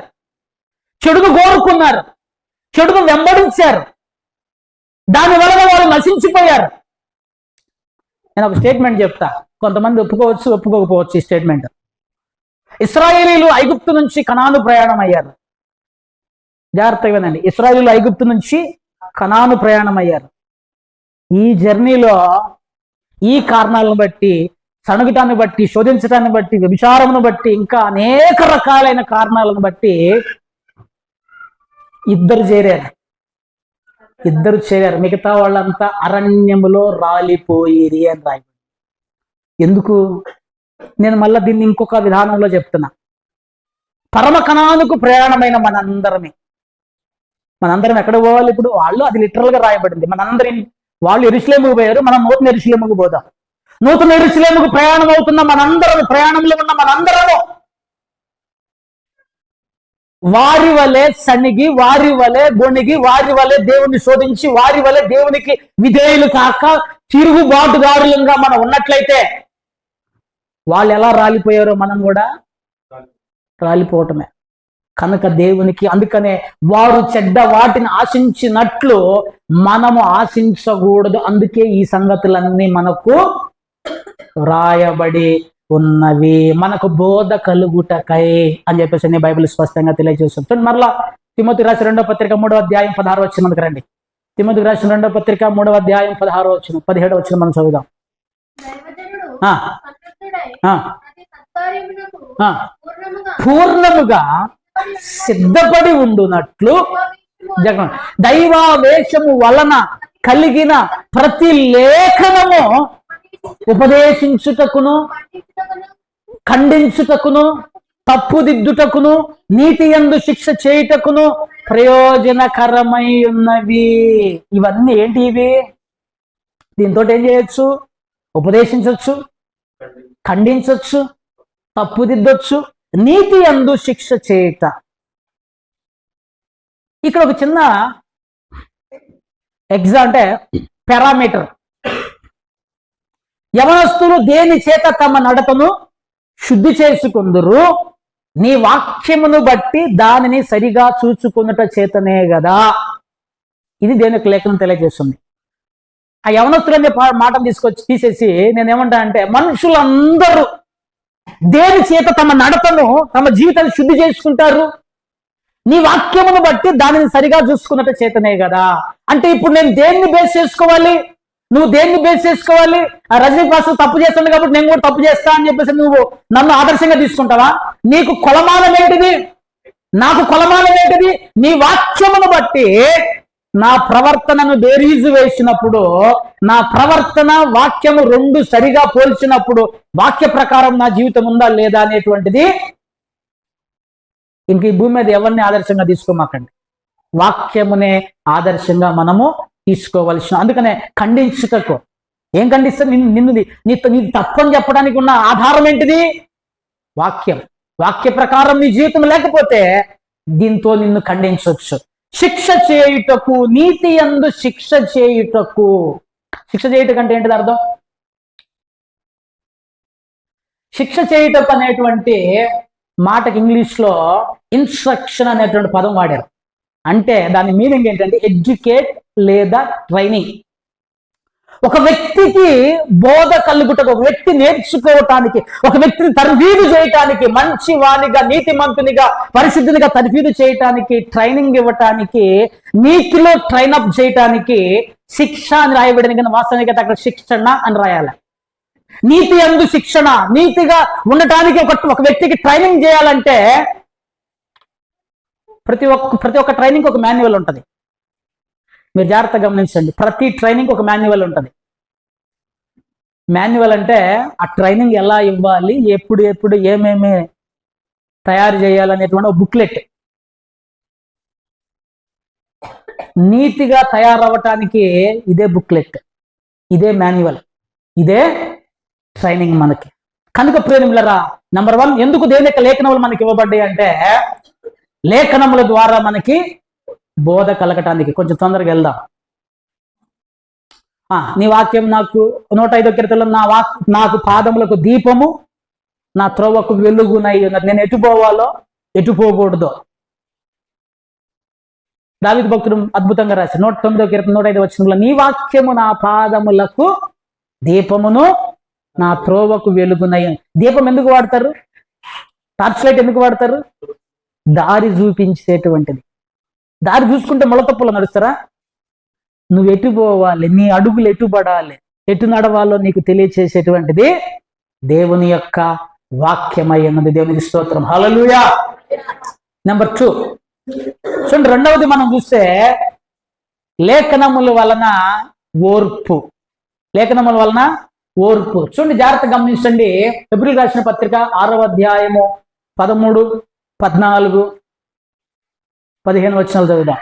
చెడును కోరుకున్నారు, చెడును వెంబడించారు, దాని వలన వారు నశించిపోయారు. నేను ఒక స్టేట్మెంట్ చెప్తా, కొంతమంది ఒప్పుకోవచ్చు, ఒప్పుకోకపోవచ్చు ఈ స్టేట్మెంట్. ఇశ్రాయేలీలు ఐగుప్తు నుంచి కనాను ప్రయాణం అయ్యారు. జాగ్రత్తగా వినండి, ఇశ్రాయేలీలు ఐగుప్తు నుంచి కనాను ప్రయాణం అయ్యారు. ఈ జర్నీలో ఈ కారణాలను బట్టి సణుగటాన్ని బట్టి, శోధించటాన్ని బట్టి, వ్యభిచారమును బట్టి, ఇంకా అనేక రకాలైన కారణాలను బట్టి ఇద్దరు చేరారు. మిగతా వాళ్ళంతా అరణ్యములో రాలిపోయిరి అని రాయి. ఎందుకు? నేను మళ్ళీ దీన్ని ఇంకొక విధానంలో చెప్తున్నా. పరమ కణానుకు ప్రయాణమైన మనందరం ఎక్కడ పోవాలి ఇప్పుడు? వాళ్ళు అది లిటరల్ గా రాయబడింది. వాళ్ళు యెరూషలేముకు పోయారు, మనం నూతన యెరూషలేముకు పోదాం. నూతన యెరూషలేముకు ప్రయాణం అవుతున్న ప్రయాణంలో ఉన్న మనందరము వారి వలె సణిగి, వారి వలె గొణిగి, వారి వలె దేవుని శోధించి, వారి వలె దేవునికి విధేయులు కాక తిరుగుబాటుదారులంగా మనం ఉన్నట్లయితే వాళ్ళు ఎలా రాలిపోయారో మనం కూడా రాలిపోవటమే. కనుక దేవునికి, అందుకనే వారు చెడ్డ వాటిని ఆశించినట్లు మనము ఆశించకూడదు. అందుకే ఈ సంగతులన్నీ మనకు రాయబడి ఉన్నవి, మనకు బోధ కలుగుటకై అని చెప్పేసి బైబిల్ స్పష్టంగా తెలియజేస్తుంది. చూడండి మరలా తిమోతికి రాసిన 2వ పత్రిక 3వ అధ్యాయం 16వ వచనానికి రండి. తిమోతికి రాసిన 2వ పత్రిక 3వ అధ్యాయం 16వ వచనం 17వ వచనం మనం చదువుదాం. పూర్ణముగా సిద్ధపడి ఉండునట్లు దైవావేశము వలన కలిగిన ప్రతి లేఖనము ఉపదేశించుటకును, ఖండించుటకును, తప్పుదిద్దుటకును, నీతి యందు శిక్ష చేయుటకును ప్రయోజనకరమై ఉన్నవి. ఇవన్నీ ఏంటి? ఇవి దీంతో ఏం చేయొచ్చు? ఉపదేశించవచ్చు, ఖండించవచ్చు, తప్పుదిద్దొచ్చు, నీతి యందు శిక్ష చేయుట. ఇక్కడ ఒక చిన్న అంటే పారామీటర్. యవనస్తులు దేని చేత తమ నడతను శుద్ధి చేసుకుందురు? నీ వాక్యమును బట్టి దానిని సరిగా చూచుకున్నట చేతనే కదా. ఇది దేనికి లేఖనం తెలియజేస్తుంది. ఆ యవనస్తులు అనే మాటను తీసేసి నేనేమంటా అంటే, మనుషులందరూ దేని చేత తమ నడతను, తమ జీవితాన్ని శుద్ధి చేసుకుంటారు? నీ వాక్యమును బట్టి దానిని సరిగా చూసుకున్నట్టు చేతనే కదా. అంటే ఇప్పుడు నేను దేన్ని బేస్ చేసుకోవాలి? నువ్వు దేన్ని బేస్ చేసుకోవాలి? ఆ రజనీ పాస్టర్ తప్పు చేస్తాను కాబట్టి నేను కూడా తప్పు చేస్తా అని చెప్పేసి నువ్వు నన్ను ఆదర్శంగా తీసుకుంటావా? నీకు కొలమానం ఏంటిది? నాకు కొలమానం ఏంటిది? నీ వాక్యమును బట్టి నా ప్రవర్తనను బేరీజు వేసినప్పుడు, నా ప్రవర్తన వాక్యము రెండు సరిగా పోల్చినప్పుడు వాక్య ప్రకారం నా జీవితం ఉందా లేదా అనేటువంటిది ఇంక ఈ భూమి మీద ఎవరిని ఆదర్శంగా తీసుకోమాకండి. వాక్యమునే ఆదర్శంగా మనము తీసుకోవలసిన. అందుకనే ఖండించుటకు ఏం ఖండిస్తా? నీ తప్పని చెప్పడానికి ఉన్న ఆధారం ఏంటిది? వాక్యం. వాక్య ప్రకారం నీ జీవితం లేకపోతే దీంతో నిన్ను ఖండించవచ్చు. శిక్ష చేయుటకు, నీతి యందు శిక్ష చేయుటకు. శిక్ష చేయుటకు అంటే ఏంటిది అర్థం? శిక్ష చేయుటకు అనేటువంటి మాటకి ఇంగ్లీష్లో ఇన్స్ట్రక్షన్ అనేటువంటి పదం వాడారు. అంటే దాని మీనింగ్ ఏంటంటే ఎడ్యుకేట్ లేదా ట్రైనింగ్. ఒక వ్యక్తికి బోధ కలుగుటకు, ఒక వ్యక్తి నేర్చుకోవటానికి, ఒక వ్యక్తిని తర్ఫీదు చేయటానికి, మంచి వానిగా, నీతిమంతునిగా, పరిశుద్ధినిగా తర్ఫీదు చేయటానికి, ట్రైనింగ్ ఇవ్వటానికి, నీతిలో ట్రైన్ అప్ చేయటానికి శిక్ష అని రాయబడింది. కానీ వాస్తవానికి అక్కడ శిక్షణ అని రాయాలి. నీతి యందు శిక్షణ. నీతిగా ఉండటానికి ఒక వ్యక్తికి ట్రైనింగ్ చేయాలంటే ప్రతి ఒక్క ట్రైనింగ్ ఒక మాన్యువల్ ఉంటుంది. మీరు జాగ్రత్తగా గమనించండి. ప్రతి ట్రైనింగ్ ఒక మాన్యువల్ ఉంటుంది. మాన్యువల్ అంటే ఆ ట్రైనింగ్ ఎలా ఇవ్వాలి, ఎప్పుడు ఏమేమి తయారు చేయాలనేటువంటి ఒక బుక్లెట్. నీతిగా తయారవటానికి ఇదే బుక్లెట్, ఇదే మాన్యువల్, ఇదే ట్రైనింగ్ మనకి. కనుక ప్రేమిలరా, నంబర్ 1, ఎందుకు దేవుని యొక్క లేఖనములు మనకి ఇవ్వబడ్డాయి అంటే లేఖనముల ద్వారా మనకి బోధ కలగటానికి. కొంచెం తొందరగా వెళ్దాం. నీ వాక్యం నాకు 105వ కీర్తనలో నాకు పాదములకు దీపము, నా త్రోవకు వెలుగునై ఉన్నది. నేను ఎటు పోవాలో ఎటు పోకూడదో దావీదు భక్తుడు అద్భుతంగా రాసి 109వ కీర్తన 105వ వచనంలో, నీ వాక్యము నా పాదములకు దీపమును, నా త్రోవకు వెలుగునై. దీపం ఎందుకు వాడతారు? టార్చ్ లైట్ ఎందుకు వాడతారు? దారి చూపించేటువంటిది. దారి చూసుకుంటే మొలతప్పులో నడుస్తారా? నువ్వు ఎటు పోవాలి, నీ అడుగులు ఎటు పడాలి, ఎటు నడవాలో నీకు తెలియచేసేటువంటిది దేవుని యొక్క వాక్యమై ఉన్నది. దేవునికి స్తోత్రం. హల్లెలూయా. నెంబర్ 2 చూడండి, రెండవది మనం చూస్తే లేఖనముల వలన ఓర్పు. లేఖనముల వలన ఓర్పు. చూడండి, జాగ్రత్త గమనించండి. ఫిబ్రవరి రాసిన పత్రిక 6వ అధ్యాయము 13, 14, 15 వచనాలు చదువుదాం.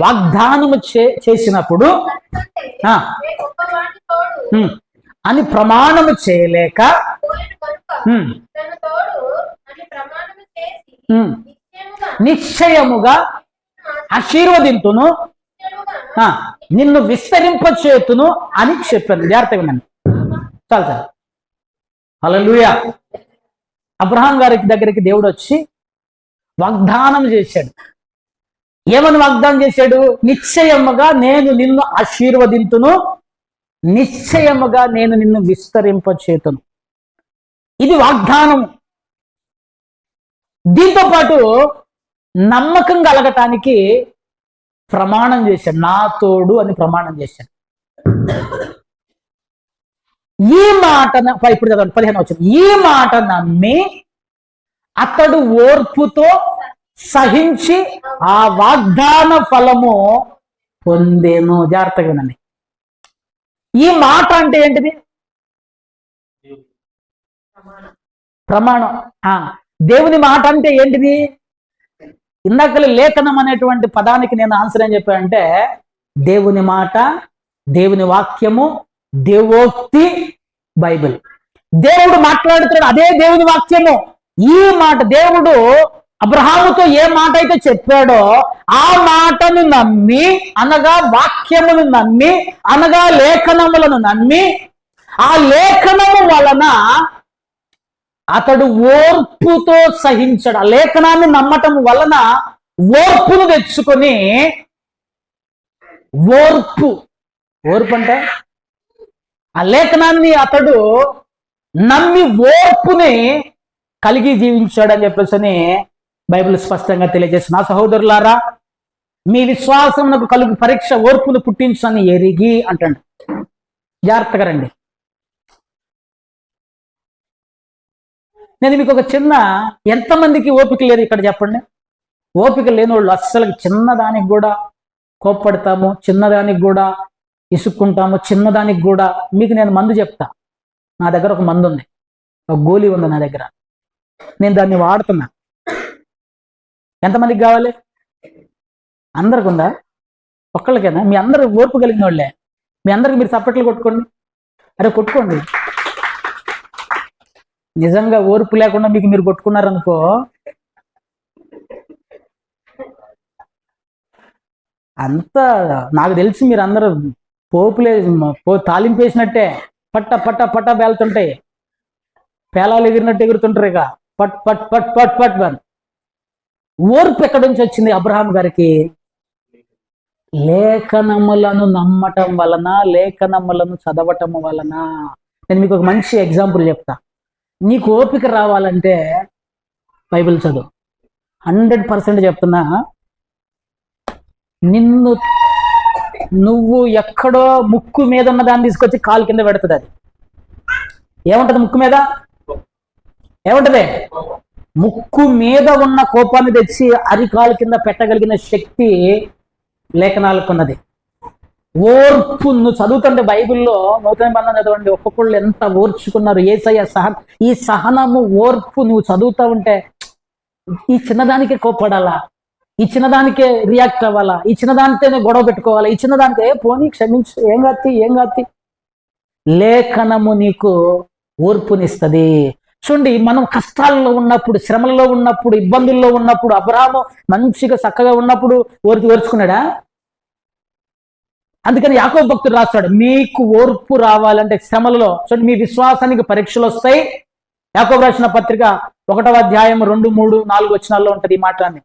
వాగ్దానము చేసినప్పుడు అని ప్రమాణము చేయలేక నిశ్చయముగా ఆశీర్వదింతును, నిన్ను విస్తరింపచేతును అని చెప్పాను. జాగ్రత్తగా వినండి. చాలు చాలు. హల్లెలూయా. అబ్రహాం గారి దగ్గరికి దేవుడు వచ్చి వాగ్దానం చేశాడు. ఏమని వాగ్దానం చేశాడు? నిశ్చయముగా నేను నిన్ను ఆశీర్వదింతును, నిశ్చయముగా నేను నిన్ను విస్తరింపచేతును. ఇది వాగ్దానం. దీంతో పాటు నమ్మకం కలగటానికి ప్రమాణం చేశాడు. నా తోడు అని ప్రమాణం చేశాడు. ఈ మాట ఇప్పుడు చదవండి, 15 వచనం. ఈ మాట నమ్మి అతడు ఓర్పుతో సహించి ఆ వాగ్దాన ఫలము పొందేను. జాగ్రత్తగా వినండి. ఈ మాట అంటే ఏంటిది? ప్రమాణం. దేవుని మాట అంటే ఏంటిది? ఇందాక లేఖనం అనేటువంటి పదానికి నేను ఆన్సర్ ఏం చెప్పానంటే దేవుని మాట, దేవుని వాక్యము, దేవోక్తి, బైబిల్. దేవుడు మాట్లాడుతున్నాడు, అదే దేవుని వాక్యము. ఈ మాట దేవుడు అబ్రహాముతో ఏ మాట అయితే చెప్పాడో ఆ మాటను నమ్మి, అనగా వాక్యమును నమ్మి, అనగా లేఖనములను నమ్మి, ఆ లేఖనము వలన అతడు ఓర్పుతో సహించాడు. ఆ లేఖనాన్ని నమ్మటం వలన ఓర్పును తెచ్చుకొని, ఓర్పు అంటే ఆ లేఖనాన్ని అతడు నమ్మి ఓర్పుని కలిగి జీవించాడు అని చెప్పేసి బైబిల్ స్పష్టంగా తెలియజేస్తుంది. నా సహోదరులారా, మీ విశ్వాసమునకు కలుగు పరీక్ష ఓర్పును పుట్టించని ఎరిగి అంటాడు. జాగ్రత్తగా రండి. నేను మీకు ఒక చిన్న, ఎంతమందికి ఓపిక లేదు ఇక్కడ చెప్పండి? ఓపిక లేని వాళ్ళు అస్సలు చిన్నదానికి కూడా కోప్పడతాము, చిన్నదానికి కూడా ఇసుక్కుంటాము, చిన్నదానికి కూడా. మీకు నేను మందు చెప్తా. నా దగ్గర ఒక మందు ఉంది, ఒక గోళీ ఉంది నా దగ్గర. నేను దాన్ని వాడుతున్నా. ఎంతమందికి కావాలి? అందరికి ఉందా? ఒక్కళ్ళకేనా? మీ అందరు ఓర్పు కలిగిన వాళ్ళే. మీ అందరికి మీరు చప్పట్లు కొట్టుకోండి. అరే కొట్టుకోండి. నిజంగా ఓర్పు లేకుండా మీకు మీరు కొట్టుకున్నారనుకో, అంతా నాకు తెలిసి మీరు అందరూ పోపులే తాలింపేసినట్టే పట్ట పట్ట పట్ట పేలుతుంటాయి. పేలాలు ఎగిరినట్టు ఎగురుతుంటారు. ఇక పట్ పట్ పట్ పట్ పట్ పట్. ఓర్పు ఎక్కడి నుంచి వచ్చింది అబ్రహాం గారికి? లేఖనములను నమ్మటం వలన, లేఖనములను చదవటం వలన. నేను మీకు ఒక మంచి ఎగ్జాంపుల్ చెప్తా. నీకు ఓపిక రావాలంటే బైబిల్ చదువు. 100% చెప్తున్నా. నువ్వు ఎక్కడో ముక్కు మీద ఉన్న దాన్ని తీసుకొచ్చి కాలు కింద పెడుతుంది. అది ఏముంటది? ముక్కు మీద ఏముంటది? ముక్కు మీద ఉన్న కోపాన్ని తెచ్చి అరికాలు కింద పెట్టగలిగిన శక్తి లేఖనాలకు ఉన్నది. ఓర్పు నువ్వు చదువుతుంటే బైబిల్లో నూతన నిబంధన చదవండి, ఒక్కొక్కళ్ళు ఎంత ఓర్చుకున్నారు. యేసయ్య ఈ సహనము, ఓర్పు నువ్వు చదువుతా ఉంటే ఈ చిన్నదానికే కోప్పడాలా, ఈ చిన్నదానికే రియాక్ట్ అవ్వాలా, ఈ చిన్నదానితోనే గొడవ పెట్టుకోవాలా, ఈ చిన్నదానికే పోనీ క్షమించు, ఏం కాత్తి. లేఖనము నీకు ఓర్పునిస్తుంది. చూడండి, మనం కష్టాల్లో ఉన్నప్పుడు, శ్రమల్లో ఉన్నప్పుడు, ఇబ్బందుల్లో ఉన్నప్పుడు, అబ్రహాము మంచిగా చక్కగా ఉన్నప్పుడు ఓర్చుకున్నాడా? అందుకని యాకోబు భక్తుడు రాస్తాడు, మీకు ఓర్పు రావాలంటే శ్రమలలో. చూడండి, మీ విశ్వాసానికి పరీక్షలు వస్తాయి. యాకోబు రాసిన పత్రిక 1వ అధ్యాయం 2, 3, 4 వచనాల్లో ఉంటది ఈ మాటలన్నీ.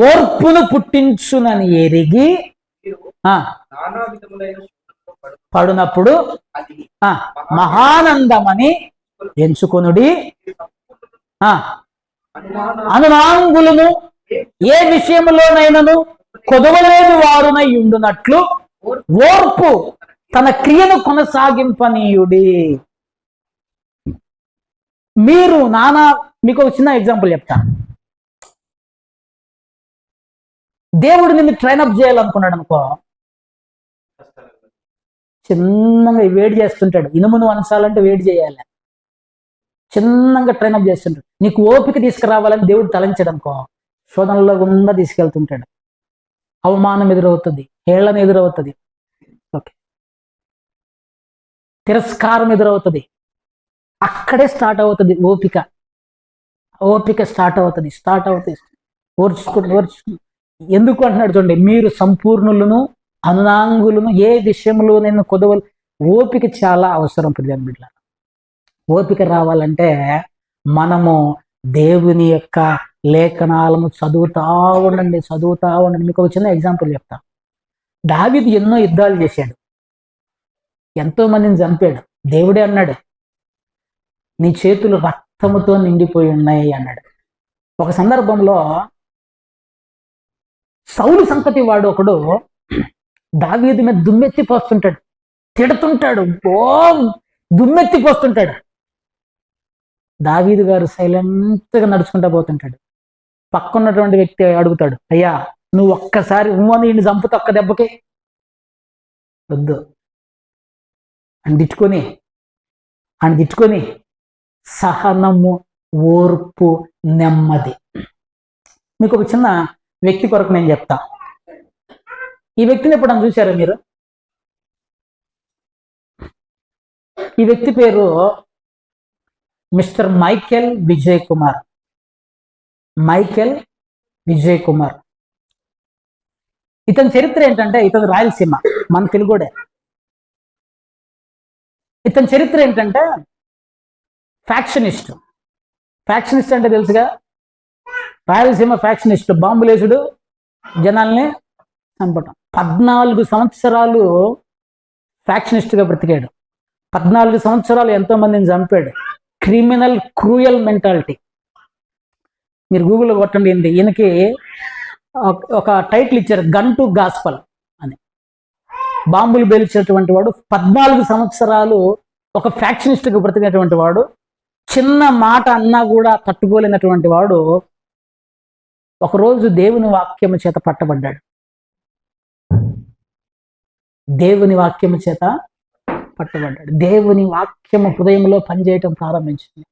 ఓర్పును పుట్టించునని ఎరిగి పడునప్పుడు మహానందమని ఎంచుకొనుడి. అనునాంగులను ఏ విషయంలోనైనను కొదవలేని వారునై ఉండునట్లు ఓర్పు తన క్రియను కొనసాగింపనీయుడి. మీరు మీకు ఒక చిన్న ఎగ్జాంపుల్ చెప్తాను. దేవుడు నిన్ను ట్రైనప్ చేయాలనుకున్నాడు అనుకో, చిన్నగా వేడి చేస్తుంటాడు. ఇనుమును అనసాలంటే వేడి చేయాలి, చిన్నగా ట్రైనప్ చేస్తుంటాడు. నీకు ఓపిక తీసుకురావాలని దేవుడు తలంచాడు అనుకో, శోధనలో గుండా తీసుకెళ్తుంటాడు. అవమానం ఎదురవుతుంది, హేళన ఎదురవుతుంది, ఓకే, తిరస్కారం ఎదురవుతుంది. అక్కడే స్టార్ట్ అవుతుంది ఓపిక స్టార్ట్ అవుతుంది. ఓర్చుకుంటూ ఎందుకు అంటున్నాడు చూడండి, మీరు సంపూర్ణులను అనునాంగులను ఏ విషయంలో నేను కొదవలు. ఓపిక చాలా అవసరం ప్రియమైన బిడ్డలారా. ఓపిక రావాలంటే మనము దేవుని యొక్క లేఖనాలను చదువుతా ఉండండి. మీకు ఒక చిన్న ఎగ్జాంపుల్ చెప్తా. దావీదు ఎన్నో యుద్ధాలు చేశాడు, ఎంతో మందిని చంపాడు. దేవుడే అన్నాడు, నీ చేతులు రక్తముతో నిండిపోయి ఉన్నాయి అన్నాడు. ఒక సందర్భంలో సౌలు సంతతి వాడు ఒకడు దావీదు మీద దుమ్మెత్తిపోస్తుంటాడు, తిడుతుంటాడు, దుమ్మెత్తిపోస్తుంటాడు. దావీదు గారు సైలెంట్గా నడుచుకుంటా పోతుంటాడు. పక్కన్నటువంటి వ్యక్తి అడుగుతాడు, అయ్యా నువ్వు ఒక్కసారి ఈయన్ని చంపుతా ఒక్క దెబ్బకి. వద్దు అని తిట్టుకొని సహనము, ఓర్పు, నెమ్మది. మీకు ఒక చిన్న వ్యక్తి కొరకు నేను చెప్తా. ఈ వ్యక్తిని ఎప్పుడన్నా చూసారా మీరు? ఈ వ్యక్తి పేరు మిస్టర్ మైకేల్ విజయ్ కుమార్. ఇతని చరిత్ర ఏంటంటే, ఇతను రాయలసీమ, మన తెలుగుడే. ఇతని చరిత్ర ఏంటంటే ఫ్యాక్షనిస్ట్ అంటే తెలుసుగా, రాయలసీమ ఫ్యాక్షనిస్ట్, బాంబులేసుడు, జనాల్ని చంపటం. 14 సంవత్సరాలు ఫ్యాక్షనిస్ట్గా బ్రతికాడు. 14 సంవత్సరాలు ఎంతో మందిని చంపాడు. Criminal cruel mentality. మీరు గూగుల్లో కొట్టండి, ఈయనకి ఒక టైటిల్ ఇచ్చారు, గన్ టు గాస్పల్ అని. బాంబులు పేల్చేటువంటి వాడు, 14 సంవత్సరాలు ఒక ఫ్యాక్షనిస్ట్గా బ్రతికినటువంటి వాడు, చిన్న మాట అన్నా కూడా తట్టుకోలేనటువంటి వాడు ఒకరోజు దేవుని వాక్యము చేత పట్టబడ్డాడు. దేవుని వాక్యము హృదయంలో పనిచేయటం ప్రారంభించింది.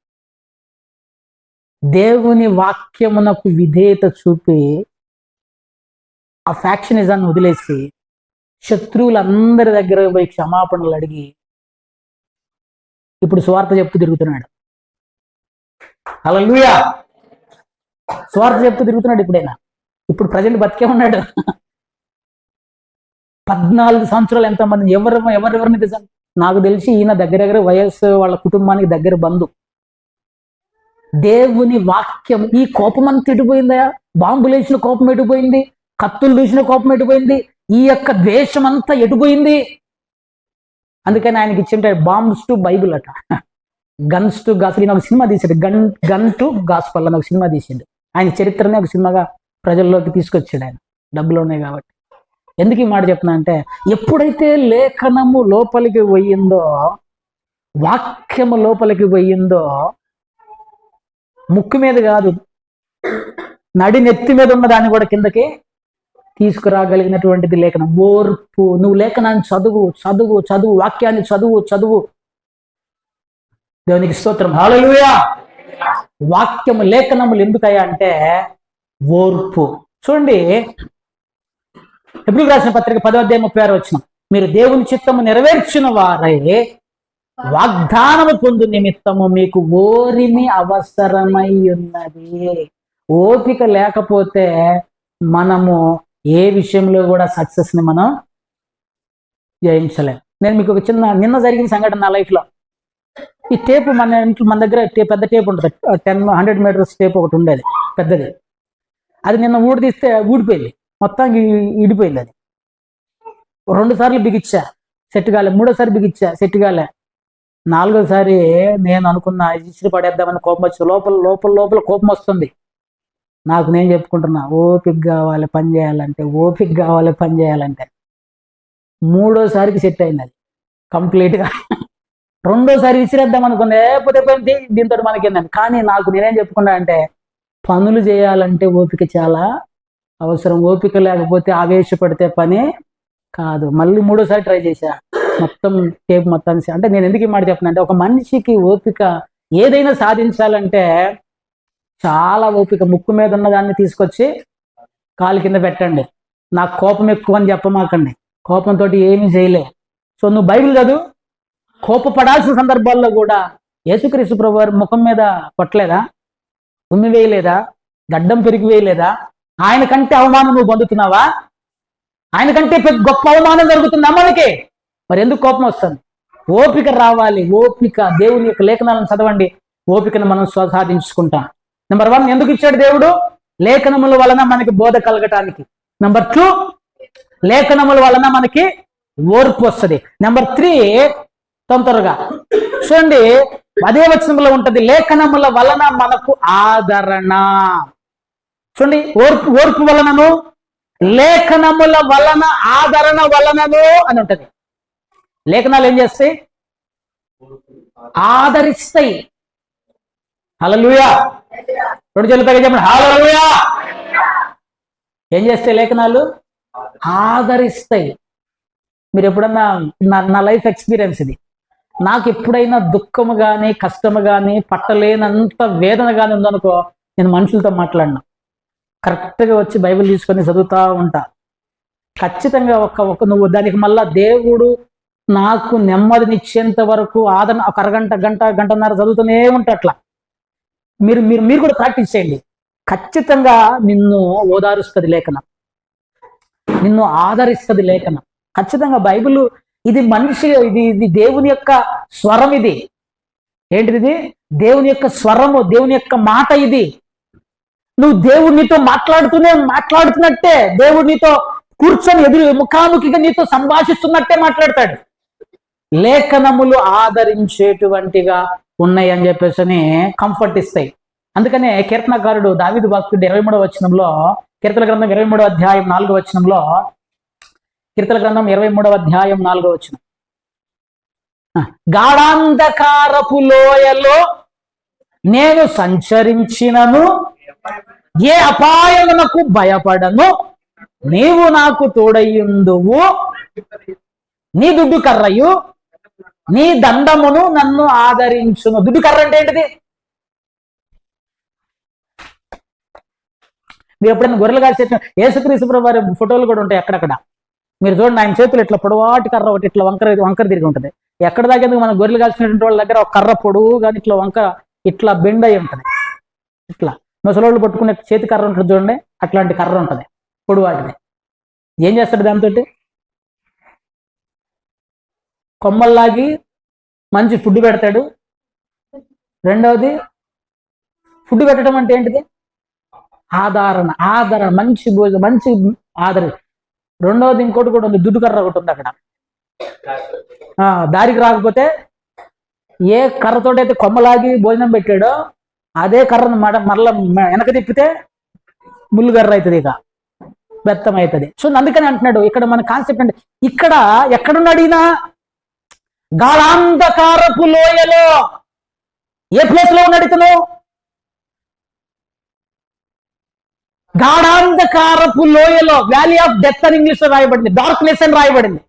దేవుని వాక్యమునకు విధేయత చూపి ఆ ఫ్యాక్షనిజాన్ని వదిలేసి శత్రువులందరి దగ్గర పోయి క్షమాపణలు అడిగి ఇప్పుడు సువార్త చెప్తూ తిరుగుతున్నాడు. హల్లెలూయా! సువార్త చెప్తూ తిరుగుతున్నాడు. ఇప్పుడు ప్రజెంట్ బతికే ఉన్నాడు. 14 సంవత్సరాలు ఎంతమంది ఎవరెవరిని తెలుసు నాకు తెలిసి ఈయన దగ్గర వయస్సు వాళ్ళ కుటుంబానికి దగ్గర బంధు. దేవుని వాక్యం, ఈ కోపం అంతా ఎటుపోయిందా? బాంబులు వేసిన కోపం ఎటుపోయింది? కత్తులు దూసిన కోపం ఎటుపోయింది? ఈ యొక్క ద్వేషం అంతా ఎటుపోయింది? అందుకని ఆయనకి ఇచ్చింటాడు బాంబ్స్ టు బైబుల్ అట, గన్స్ టు గాస్పల్. ఈయన ఒక సినిమా తీసాడు, గన్ టు గాస్పల్ అని ఒక సినిమా తీసిండు. ఆయన చరిత్రనే ఒక సినిమాగా ప్రజల్లోకి తీసుకొచ్చాడు ఆయన, డబ్బులు ఉన్నాయి కాబట్టి. ఎందుకు ఈ మాట చెప్తున్నా అంటే, ఎప్పుడైతే లేఖనము లోపలికి పోయిందో, వాక్యము లోపలికి పోయిందో, ముక్కు మీద కాదు నడి నెత్తి మీద ఉన్న దాన్ని కూడా కిందకి తీసుకురాగలిగినటువంటిది లేఖనం. ఓర్పు. నువ్వు లేఖనాన్ని చదువు, వాక్యాన్ని చదువు. దేవునికి స్తోత్రం, హల్లెలూయా. వాక్యము, లేఖనములు ఎందుకయ్యా అంటే ఓర్పు. చూడండి, హెబ్రీయులకు రాసిన పత్రిక 10:36 మీరు దేవుని చిత్తము నెరవేర్చిన వారై వాగ్దానము పొందు నిమిత్తము మీకు ఓరిమి అవసరమై ఉన్నది. ఓపిక లేకపోతే మనము ఏ విషయంలో కూడా సక్సెస్ని మనం జయించలేం. నేను మీకు ఒక నిన్న జరిగిన సంఘటన నా లైఫ్లో. ఈ టేపు మన దగ్గర పెద్ద టేప్ ఉంటుంది, 100 మీటర్స్ టేప్ ఒకటి ఉండేది పెద్దది. అది నిన్న తీస్తే ఊడిపోయింది, మొత్తం ఇడిపోయింది. అది 2 సార్లు బిగిచ్చా, సెట్ కాలే. 3వ సారి బిగిచ్చా, సెట్ కాలే. 4వ సారి నేను అనుకున్నా ఇసిరి పడేద్దామని కోపం వచ్చి లోపల కోపం వస్తుంది. నాకు నేను చెప్పుకుంటున్నా, ఓపిక కావాలి పని చేయాలంటే, ఓపిక కావాలి పని చేయాలంటే. మూడోసారికి సెట్ అయింది అది కంప్లీట్గా. రెండోసారి విసిరేద్దాం అనుకున్నా, లేకపోతే దీంతో మనకేందని. కానీ నాకు నేనేం చెప్పుకున్నా అంటే, పనులు చేయాలంటే ఓపిక చాలా అవసరం. ఓపిక లేకపోతే ఆవేశపడితే పని కాదు. మళ్ళీ మూడోసారి ట్రై చేశా, మొత్తం టేప్ మొత్తాన్ని. అంటే నేను ఎందుకు ఈ మాట చెప్తున్నా అంటే, ఒక మనిషికి ఓపిక ఏదైనా సాధించాలంటే చాలా ఓపిక. ముక్కు మీద ఉన్న దాన్ని తీసుకొచ్చి కాలు కింద పెట్టండి. నాకు కోపం ఎక్కువ అని చెప్పమాకండి, కోపంతో ఏమీ చేయలే. సో నువ్వు బైబిల్ చదువు, కోపపడాల్సిన సందర్భాల్లో కూడా యేసుక్రీస్తు ప్రభు వారి ముఖం మీద కొట్టలేదా, ఉమ్మి వేయలేదా, గడ్డం పెరిగి వేయలేదా? ఆయన కంటే అవమానం నువ్వు పొందుతున్నావా? ఆయన కంటే గొప్ప అవమానం జరుగుతుందా మనకి? మరి ఎందుకు కోపం వస్తుంది? ఓపిక రావాలి. ఓపిక, దేవుని యొక్క లేఖనాలను చదవండి, ఓపికను మనం సాధించుకుంటాం. నెంబర్ 1, ఎందుకు ఇచ్చాడు దేవుడు? లేఖనముల వలన మనకి బోధ కలగటానికి. నెంబర్ 2, లేఖనముల వలన మనకి ఓర్పు వస్తుంది. నెంబర్ 3, తొందరగా చూడండి, అదే వచనంలో ఉంటది, లేఖనముల వలన మనకు ఆదరణ. చూడండి, ఓర్పు వలనను, లేఖనముల వలన ఆదరణ వలనను అని ఉంటది. లేఖనాలు ఏం చేస్తాయి? ఆదరిస్తాయి. హల్లెలూయా. రెండు చెల్లిపైగా చెప్పండి, హల్లెలూయా. ఏం చేస్తాయి లేఖనాలు? ఆదరిస్తాయి. మీరు ఎప్పుడన్నా, నా లైఫ్ ఎక్స్పీరియన్స్ ఇది, నాకు ఎప్పుడైనా దుఃఖము కానీ కష్టము కానీ పట్టలేనంత వేదన కానీ ఉందనుకో, నేను మనుషులతో మాట్లాడినా, కరెక్ట్గా వచ్చి బైబిల్ తీసుకొని చదువుతూ ఉంటా. ఖచ్చితంగా ఒక నువ్వు దానికి మళ్ళా దేవుడు నాకు నెమ్మదినిచ్చేంత వరకు ఆదరణ, ఒక అరగంట గంటన్నర చదువుతూనే ఉంటా. అట్లా మీరు కూడా ప్రాక్టీస్ చేయండి. ఖచ్చితంగా నిన్ను ఓదారుస్తుంది లేఖనం, నిన్ను ఆదరిస్తుంది లేఖనం. ఖచ్చితంగా బైబిల్ ఇది మనిషి, ఇది దేవుని యొక్క స్వరం. ఇది ఏంటిది? ఇది దేవుని యొక్క స్వరము, దేవుని యొక్క మాట. ఇది నువ్వు దేవుడినితో మాట్లాడుతున్నట్టే, దేవుడు నీతో కూర్చొని ముఖాముఖిగా నీతో సంభాషిస్తున్నట్టే మాట్లాడతాడు. లేఖనములు ఆదరించేటువంటిగా ఉన్నాయి అని చెప్పేసి కంఫర్ట్ ఇస్తాయి. అందుకనే కీర్తనకారుడు దావీదు భక్తుడు 23వ వచనంలో, కీర్తన గ్రంథం 23వ అధ్యాయం 4వ వచనంలో, కీర్తన గ్రంథం 23వ అధ్యాయం 4వ వచనం, గాఢాంధకారపు లోయలో నేను సంచరించినను ఏ అపాయమునకు భయపడను, నీవు నాకు తోడయ్యుందువు, నీ దుడ్డు కర్రయు నీ దండమును నన్ను ఆదరించును. దుడ్డు కర్ర అంటే ఏంటిది? మీరు ఎప్పుడైనా గొర్రెలు కాసే యేసుక్రీస్తు ప్రభు వారి ఫోటోలు కూడా ఉంటాయి అక్కడక్కడ. మీరు చూడండి, ఆయన చేతులు ఇట్లా పొడవాటి కర్ర ఒకటి ఇట్లా వంకర తిరిగి ఉంటుంది. ఎక్కడ దాకేందుకు మనం గొర్రెలు కాల్చినటువంటి వాళ్ళ దగ్గర ఒక కర్ర పొడువు కానీ ఇట్లా ఇట్లా బెండ్ అయి ఉంటుంది. ఇట్లా ముసలోళ్ళు పట్టుకునే చేతి కర్ర ఉంటుంది చూడండి, అట్లాంటి కర్ర ఉంటుంది పొడువాటిది. ఏం చేస్తాడు దాంతో? కొమ్మల్లాగి మంచి ఫుడ్ పెడతాడు. రెండవది, ఫుడ్ పెట్టడం అంటే ఏంటిది? ఆదరణ, మంచి భోజనం, మంచి ఆదరణ. రెండవది ఇంకోటి కూడా ఉంది, దుడ్డు కర్ర ఒకటి ఉంది అక్కడ. దారికి రాకపోతే ఏ కర్రతోటైతే కొమ్మలాగి భోజనం పెట్టాడో అదే కర్రను మరలా వెనక తిప్పితే ముళ్ళు కర్ర అవుతుంది, ఇక బెత్తం అవుతుంది. సో అందుకని అంటున్నాడు ఇక్కడ మన కాన్సెప్ట్ అంటే, ఇక్కడ ఎక్కడున్నాడు ఈయన? గాఢాంధకారపు లోయలో. ఏ ప్లేస్ లో ఉన్నాడు ఇతను? గాఢాంధకారపు లోయలో, వ్యాలీ ఆఫ్ డెత్ అని ఇంగ్లీష్ లో రాయబడింది, డార్క్నెస్ అని రాయబడింది.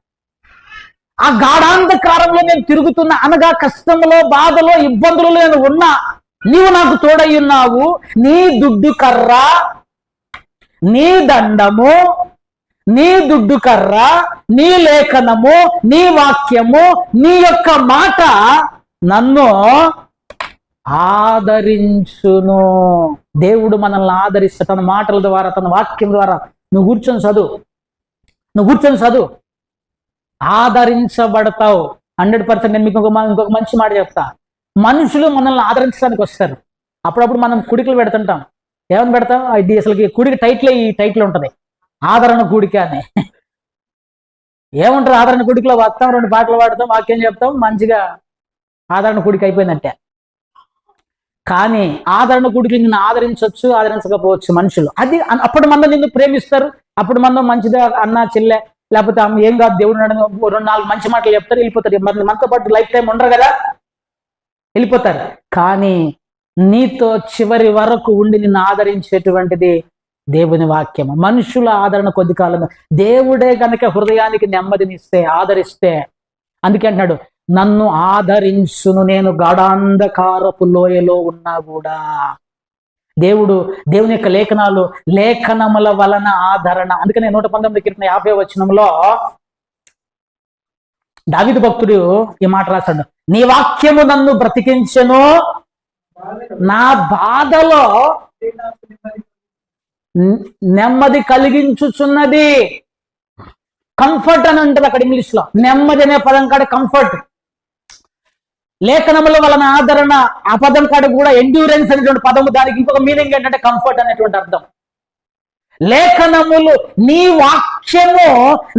ఆ గాఢాంధకారంలో నేను తిరుగుతున్నా, అనగా కష్టంలో, బాధలో, ఇబ్బందులలో నేను ఉన్నా, నీవు నాకు తోడై ఉన్నావు. నీ దుడ్డు కర్ర, నీ దండము, నీ దుడ్డు కర్ర, నీ లేఖనము, నీ వాక్యము, నీ యొక్క మాట నన్ను ఆదరించును. దేవుడు మనల్ని ఆదరిస్తా తన మాటల ద్వారా, తన వాక్యం ద్వారా. నువ్వు కూర్చొని చదువు, ఆదరించబడతావు 100%. నేను మీకు ఇంకొక మంచి మాట చెప్తా. మనుషులు మనల్ని ఆదరించడానికి వస్తారు. అప్పుడప్పుడు మనం కుడికలు పెడుతుంటాం. ఏమని పెడతాం? ఇది అసలుకి కుడికి ఈ టైట్లో ఉంటుంది, ఆదరణ కూడిక అని. ఏముంటుంది ఆదరణ కూడికలో? వస్తాం, 2 పాటలు పాడతాం, వాక్యం చెప్తాం, మంచిగా ఆదరణ కూడిక అయిపోయిందంటే. కానీ ఆదరణ గుడికి నిన్ను ఆదరించవచ్చు, ఆదరించకపోవచ్చు మనుషులు. అది అప్పుడు మనం నిన్ను ప్రేమిస్తారు, అప్పుడు మనం మంచిదా అన్న చెల్లె లేకపోతే ఏం కాదు దేవుడు 2-4 మంచి మాటలు చెప్తారు, వెళ్ళిపోతారు. మరి మనతో పాటు లైఫ్ టైం ఉండరు కదా, వెళ్ళిపోతారు. కానీ నీతో చివరి వరకు ఉండి నిన్ను ఆదరించేటువంటిది దేవుని వాక్యము. మనుషుల ఆదరణ కొద్ది కాలం, దేవుడే కనుక హృదయానికి నెమ్మదినిస్తే, ఆదరిస్తే, అందుకే అంటున్నాడు, నన్ను ఆదరించును నేను గాఢాంధకారపు లోయలో ఉన్నా కూడా. దేవుని యొక్క లేఖనముల వలన ఆదరణ. అందుకనే 119 వచనంలో దావీదు భక్తుడు ఈ మాట రాశాడు, నీ వాక్యము నన్ను బ్రతికించెను, నా బాధలో నెమ్మది కలిగించుచున్నది. కంఫర్ట్ అని ఉంటుంది అక్కడ ఇంగ్లీష్ లో. నెమ్మది అనే పదం కాడ కంఫర్ట్, లేఖనముల వలన ఆదరణ ఆ పదం కాడ కూడా ఎండ్యూరెన్స్ అనేటువంటి పదము, దానికి ఇంకొక మీనింగ్ ఏంటంటే కంఫర్ట్ అనేటువంటి అర్థం. లేఖనములు, నీ వాక్యము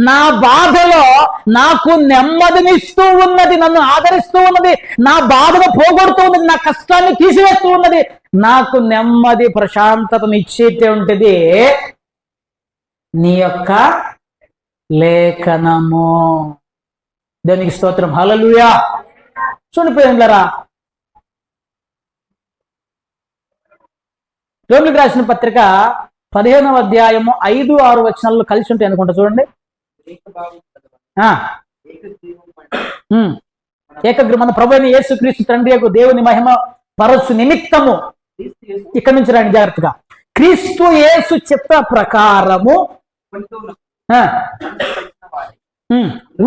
నా బాధలో నాకు నెమ్మదినిస్తూ ఉన్నది, నన్ను ఆదరిస్తూ ఉన్నది, నా బాధను పోగొడుతూ ఉన్నది, నా కష్టాన్ని తీసివేస్తూ ఉన్నది, నాకు నెమ్మది ప్రశాంతతను ఇచ్చేటువంటిది నీ యొక్క లేఖనము. దేవునికి స్తోత్రం, హల్లెలూయా. చూడిపోయిందరా, రోమిలకు రాసిన పత్రిక 15వ అధ్యాయము 5-6 వచనాల్లో కలిసి ఉంటాయి అనుకుంటా, చూడండి. మన ప్రభువైన యేసుక్రీస్తు తండ్రి యొక్క దేవుని మహిమ పరచు నిమిత్తము, ఇక్కడి నుంచి రండి జాగ్రత్తగా, క్రీస్తు యేసు చిత్త ప్రకారము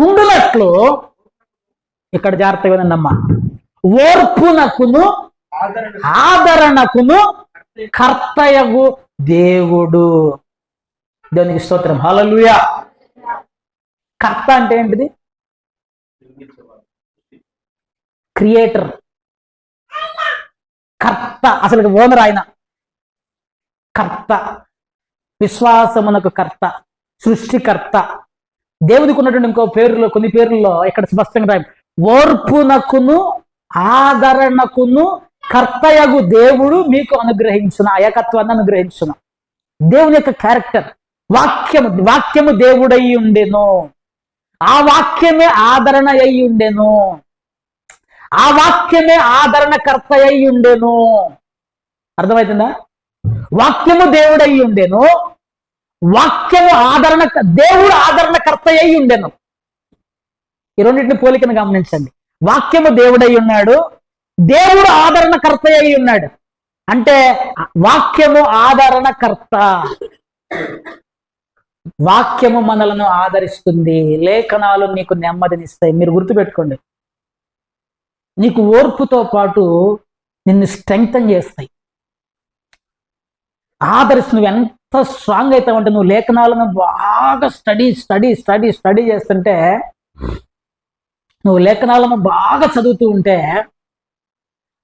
ఉండునట్లు, ఇక్కడ జాగ్రత్తగా వినండమ్మా, ఓర్పునకును ఆదరణకును కర్తయగు దేవుడు. దేవునికి స్తోత్రం, హల్లెలూయా. కర్త అంటే ఏంటిది? క్రియేటర్, కర్త, అసలు ఓనర్ ఆయన. కర్త, విశ్వాసమునకు కర్త, సృష్టికర్త. దేవునికి ఉన్నటువంటి ఇంకో పేరులో, కొన్ని పేర్లలో ఇక్కడ స్పష్టంగా రాయి, ఓర్పునకును ఆదరణకును కర్తయగు దేవుడు మీకు అనుగ్రహించును, ఆ ఏకత్వాన్ని అనుగ్రహించును. దేవుని యొక్క క్యారెక్టర్, వాక్యము దేవుడై ఉండెను, ఆ వాక్యమే ఆదరణ అయి ఉండెను, ఆ వాక్యమే ఆదరణకర్త అయి ఉండెను. అర్థమవుతుందా? వాక్యము దేవుడై ఉండెను, వాక్యము దేవుడు ఆదరణకర్త అయి ఉండెను. ఈ రెండింటిని పోలికను గమనించండి. వాక్యము దేవుడై ఉన్నాడు, దేవుడు ఆదరణకర్త అయి ఉన్నాడు. అంటే వాక్యము ఆదరణకర్త, వాక్యము మనలను ఆదరిస్తుంది, లేఖనాలు నీకు నెమ్మదినిస్తాయి. మీరు గుర్తుపెట్టుకోండి, నీకు ఓర్పుతో పాటు నిన్ను స్ట్రెంగ్తన్ చేస్తాయి, ఆదరిస్తు. నువ్వు ఎంత స్ట్రాంగ్ అవుతావంటే, నువ్వు లేఖనాలను బాగా స్టడీ చేస్తుంటే, నువ్వు లేఖనాలను బాగా చదువుతూ ఉంటే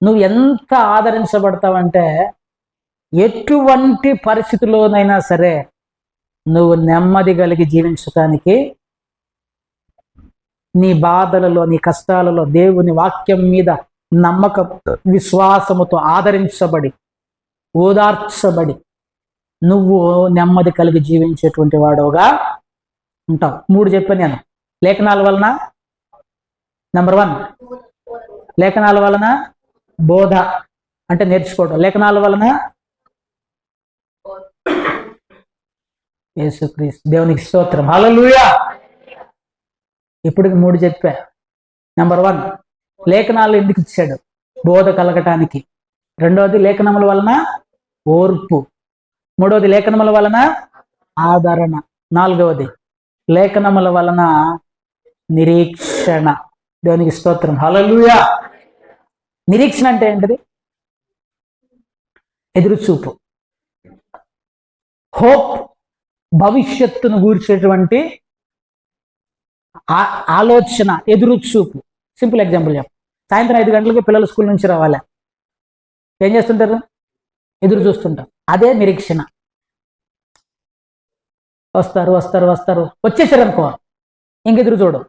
నువ్వు ఎంత ఆదరించబడతావంటే, ఎటువంటి పరిస్థితుల్లోనైనా సరే నువ్వు నెమ్మది కలిగి జీవించడానికి, నీ బాధలలో, నీ కష్టాలలో దేవుని వాక్యం మీద నమ్మక విశ్వాసముతో ఆదరించబడి, ఓదార్చబడి నువ్వు నెమ్మది కలిగి జీవించేటువంటి వాడుగా ఉంటావు. 3 చెప్పాను నేను. లేఖనాల వలన, నెంబర్ 1 లేఖనాల వలన బోధ అంటే నేర్చుకోవడం, లేఖనాల వలన యేసుక్రీస్తు, దేవునికి స్తోత్రం, హల్లెలూయా. ఇప్పుడు 3 చెప్పా. నెంబర్ 1 లేఖనాలు ఎందుకు ఇచ్చాడు? బోధ కలగటానికి. 2వది లేఖనముల వలన ఓర్పు. 3వది లేఖనముల వలన ఆదరణ. 4వది లేఖనముల వలన నిరీక్షణ. దేవునికి స్తోత్రం, హల్లెలూయా. నిరీక్షణ అంటే ఏంటిది? ఎదురుచూపు, హోప్, భవిష్యత్తును గూర్చేటువంటి ఆలోచన, ఎదురుచూపు. సింపుల్ ఎగ్జాంపుల్ చెప్పు. సాయంత్రం 5 గంటలకి పిల్లలు స్కూల్ నుంచి రావాలి, ఏం చేస్తుంటారు? ఎదురు చూస్తుంటారు. అదే నిరీక్షణ. వస్తారు వచ్చేసారు అనుకో, ఇంకెదురు చూడు,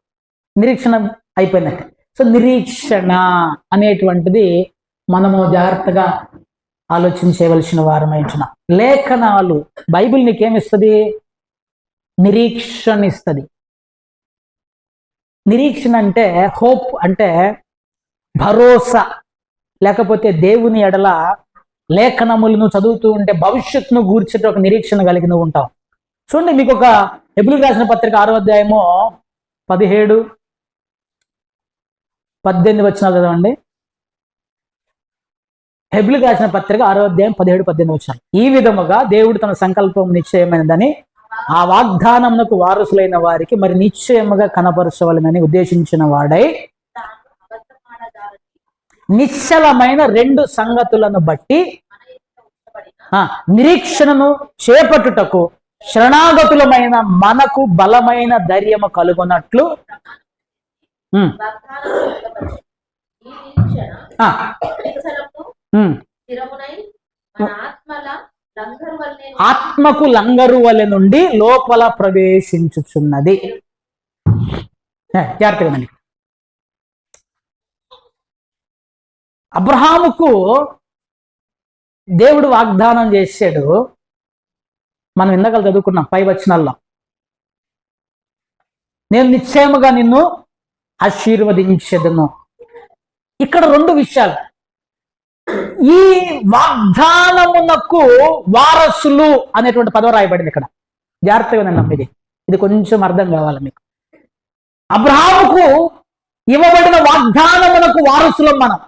నిరీక్షణ అయిపోయినట్టు. సో నిరీక్షణ అనేటువంటిది మనము జాగ్రత్తగా ఆలోచన చేయవలసిన వారమై ఉంటున్నాం. లేఖనాలు, బైబిల్ నీకేమిస్తుంది? నిరీక్షణ ఇస్తుంది. నిరీక్షణ అంటే హోప్, అంటే భరోసా, లేకపోతే దేవుని ఎడల లేఖనములను చదువుతూ ఉంటే భవిష్యత్తును గూర్చేట ఒక నిరీక్షణ కలిగి నువ్వు ఉంటావు. చూడండి, మీకు ఒక హెబ్రీయులకు రాసిన పత్రిక 6వ అధ్యాయము 17-18 వచనాలు చదవండి. హెబ్రీయులకు రాసిన పత్రిక 6వ అధ్యాయం 17-18 వచనాలు. ఈ విధముగా దేవుడు తన సంకల్పం నిశ్చయమైనదని ఆ వాగ్దానమునకు వారసులైన వారికి మరి నిశ్చయముగా కనపరచవలనని ఉద్దేశించిన వాడై నిశ్చలమైన 2 సంగతులను బట్టి నిరీక్షణను చేపట్టుటకు శరణాగతులమైన మనకు బలమైన ధైర్యము కలుగునట్లు ఆత్మకు లంగరు వలె నుండి లోపల ప్రవేశించుచున్నది. జాగ్రత్తగా. అబ్రహాముకు దేవుడు వాగ్దానం చేశాడు. మనం ఇందాక చదువుకున్నాం 5 వచనాల్లో, నేను నిశ్చయముగా నిన్ను ఆశీర్వదించెదను. ఇక్కడ 2 విషయాలు. ఈ వాగ్దానమునకు వారసులు అనేటువంటి పదం రాయబడింది ఇక్కడ. జాగ్రత్తగా నమ్మిది, ఇది కొంచెం అర్థం కావాలి మీకు. అబ్రహాముకు ఇవ్వబడిన వాగ్దానమునకు వారసులం మనం.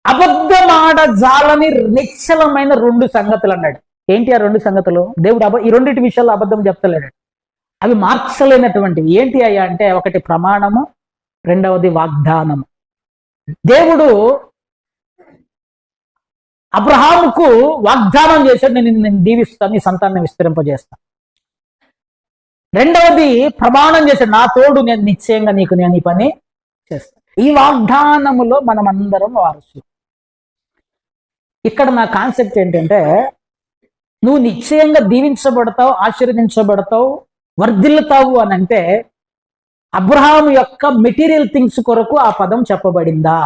అబద్ధమాడ జాలని నిశ్చలమైన 2 సంగతులు అన్నాడు. ఏంటి ఆ 2 సంగతులు? దేవుడు ఈ 2 విషయాల్లో అబద్ధం చెప్తలేడు. అవి మార్చలేనటువంటివి. ఏంటి అయ్యా అంటే, ఒకటి ప్రమాణము, రెండవది వాగ్దానము. దేవుడు అబ్రహాముకు వాగ్దానం చేశాడు, నేను దీవిస్తాను, నీ సంతానం విస్తరింపజేస్తాను. రెండవది ప్రమాణం చేశాడు, నా తోడు నేను నిశ్చయంగా నేను ఈ పని చేస్తాను. ఈ వాగ్దానములో మనమందరం వారసులు. ఇక్కడ నా కాన్సెప్ట్ ఏంటంటే, నువ్వు నిశ్చయంగా దీవించబడతావు, ఆశీర్వదించబడతావు, వర్ధిల్లుతావు అని అంటే అబ్రహాము యొక్క మెటీరియల్ థింగ్స్ కొరకు ఆ పదం చెప్పబడిందా?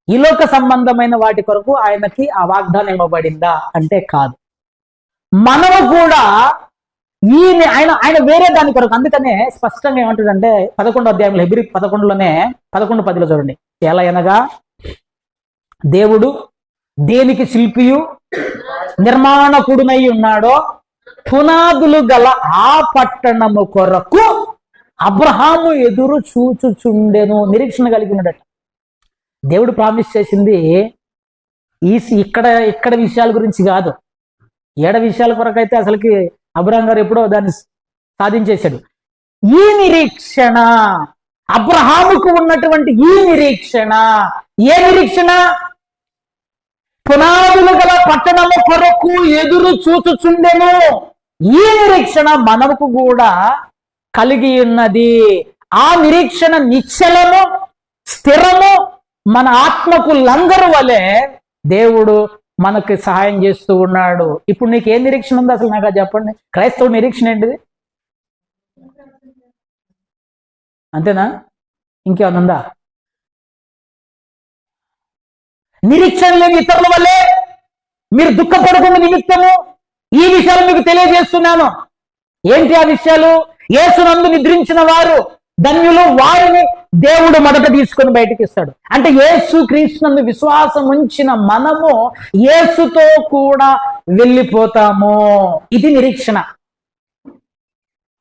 ఈలోక సంబంధమైన వాటి కొరకు ఆయనకి ఆ వాగ్దానం ఇవ్వబడిందా అంటే కాదు. మనము కూడా ఆయన వేరే దాని కొరకు. అందుకనే స్పష్టంగా ఏమంటాడంటే 11వ అధ్యాయంలో, హెబ్రీ 11లోనే 11:10 చూడండి. ఎలా అనగా, దేవుడు దేనికి శిల్పియు నిర్మాణకుడునై ఉన్నాడో పునాదులు గల ఆ పట్టణము కొరకు అబ్రహాము ఎదురు చూచుచుండెను. నిరీక్షణ కలిగి ఉన్నాడట. దేవుడు ప్రామిస్ చేసింది ఇక్కడ విషయాల గురించి కాదు. 7 విషయాల కొరకు అయితే అసలుకి అబ్రహాం గారు ఎప్పుడో దాన్ని సాధించేశాడు. ఈ నిరీక్షణ, అబ్రహాముకు ఉన్నటువంటి ఈ నిరీక్షణ, ఏ నిరీక్షణ? పునాదులు గల పట్టణము కొరకు ఎదురు చూచుచుండెను. ఈ నిరీక్షణ మనకు కూడా కలిగి ఉన్నది. ఆ నిరీక్షణ నిశ్చలము, స్థిరము, మన ఆత్మకు లంగరు వలె దేవుడు మనకి సహాయం చేస్తూ ఉన్నాడు. ఇప్పుడు నీకు ఏ నిరీక్షణ ఉంది అసలు నాకు చెప్పండి. క్రైస్తవ నిరీక్షణ ఏంటిది? అంతేనా? ఇంకేమన్నా ఉందా? నిరీక్షణ లేని ఇతరుల వల్లే మీరు దుఃఖపడకుండా నిమిత్తము ఈ విషయాలు మీకు తెలియజేస్తున్నాను. ఏంటి ఆ విషయాలు? యేసునందు నిద్రించిన వారు ధన్యులు, వారిని దేవుడు మొదట తీసుకొని బయటకి ఇస్తాడు. అంటే యేసు క్రీస్తునందు విశ్వాసం ఉంచిన మనము యేసుతో కూడా వెళ్ళిపోతాము. ఇది నిరీక్షణ.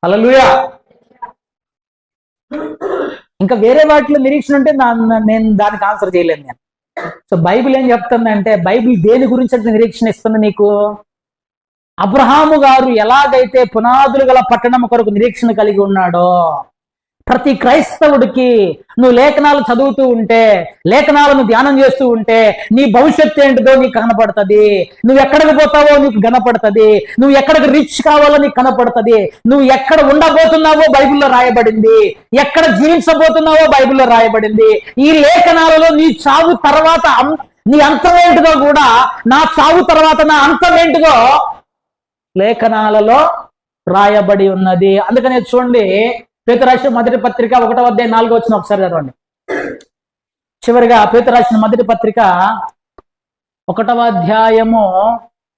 హల్లెలూయా. ఇంకా వేరే వాటిలో నిరీక్షణ ఉంటే నేను దానికి ఆన్సర్ చేయలేను నేను. సో బైబిల్ ఏం చెప్తుందంటే, బైబిల్ దేని గురించి అంటే నిరీక్షణ ఇస్తుంది నీకు? అబ్రహాము గారు ఎలాగైతే పునాదులు గల పట్టణం కొరకు నిరీక్షణ కలిగి ఉన్నాడో, ప్రతి క్రైస్తవుడికి నువ్వు లేఖనాలు చదువుతూ ఉంటే, లేఖనాలను ధ్యానం చేస్తూ ఉంటే నీ భవిష్యత్తు ఏంటిదో నీకు కనపడుతుంది. నువ్వు ఎక్కడికి పోతావో నీకు కనపడుతుంది. నువ్వు ఎక్కడికి రిచ్ కావాలో నీకు కనపడుతుంది. నువ్వు ఎక్కడ ఉండబోతున్నావో బైబిల్లో రాయబడింది. ఎక్కడ జీవించబోతున్నావో బైబిల్లో రాయబడింది. ఈ లేఖనాలలో నీ చావు తర్వాత నీ అంతం ఏంటిదో కూడా, నా చావు తర్వాత నా అంతం ఏంటిదో లేఖనాలలో రాయబడి ఉన్నది. అందుకనే చూడండి, పేతురు రాసిన మొదటి పత్రిక 1వ అధ్యాయం 4వ వచనం ఒకసారి చదవండి. చివరిగా పేతురు రాసిన మొదటి పత్రిక 1వ అధ్యాయము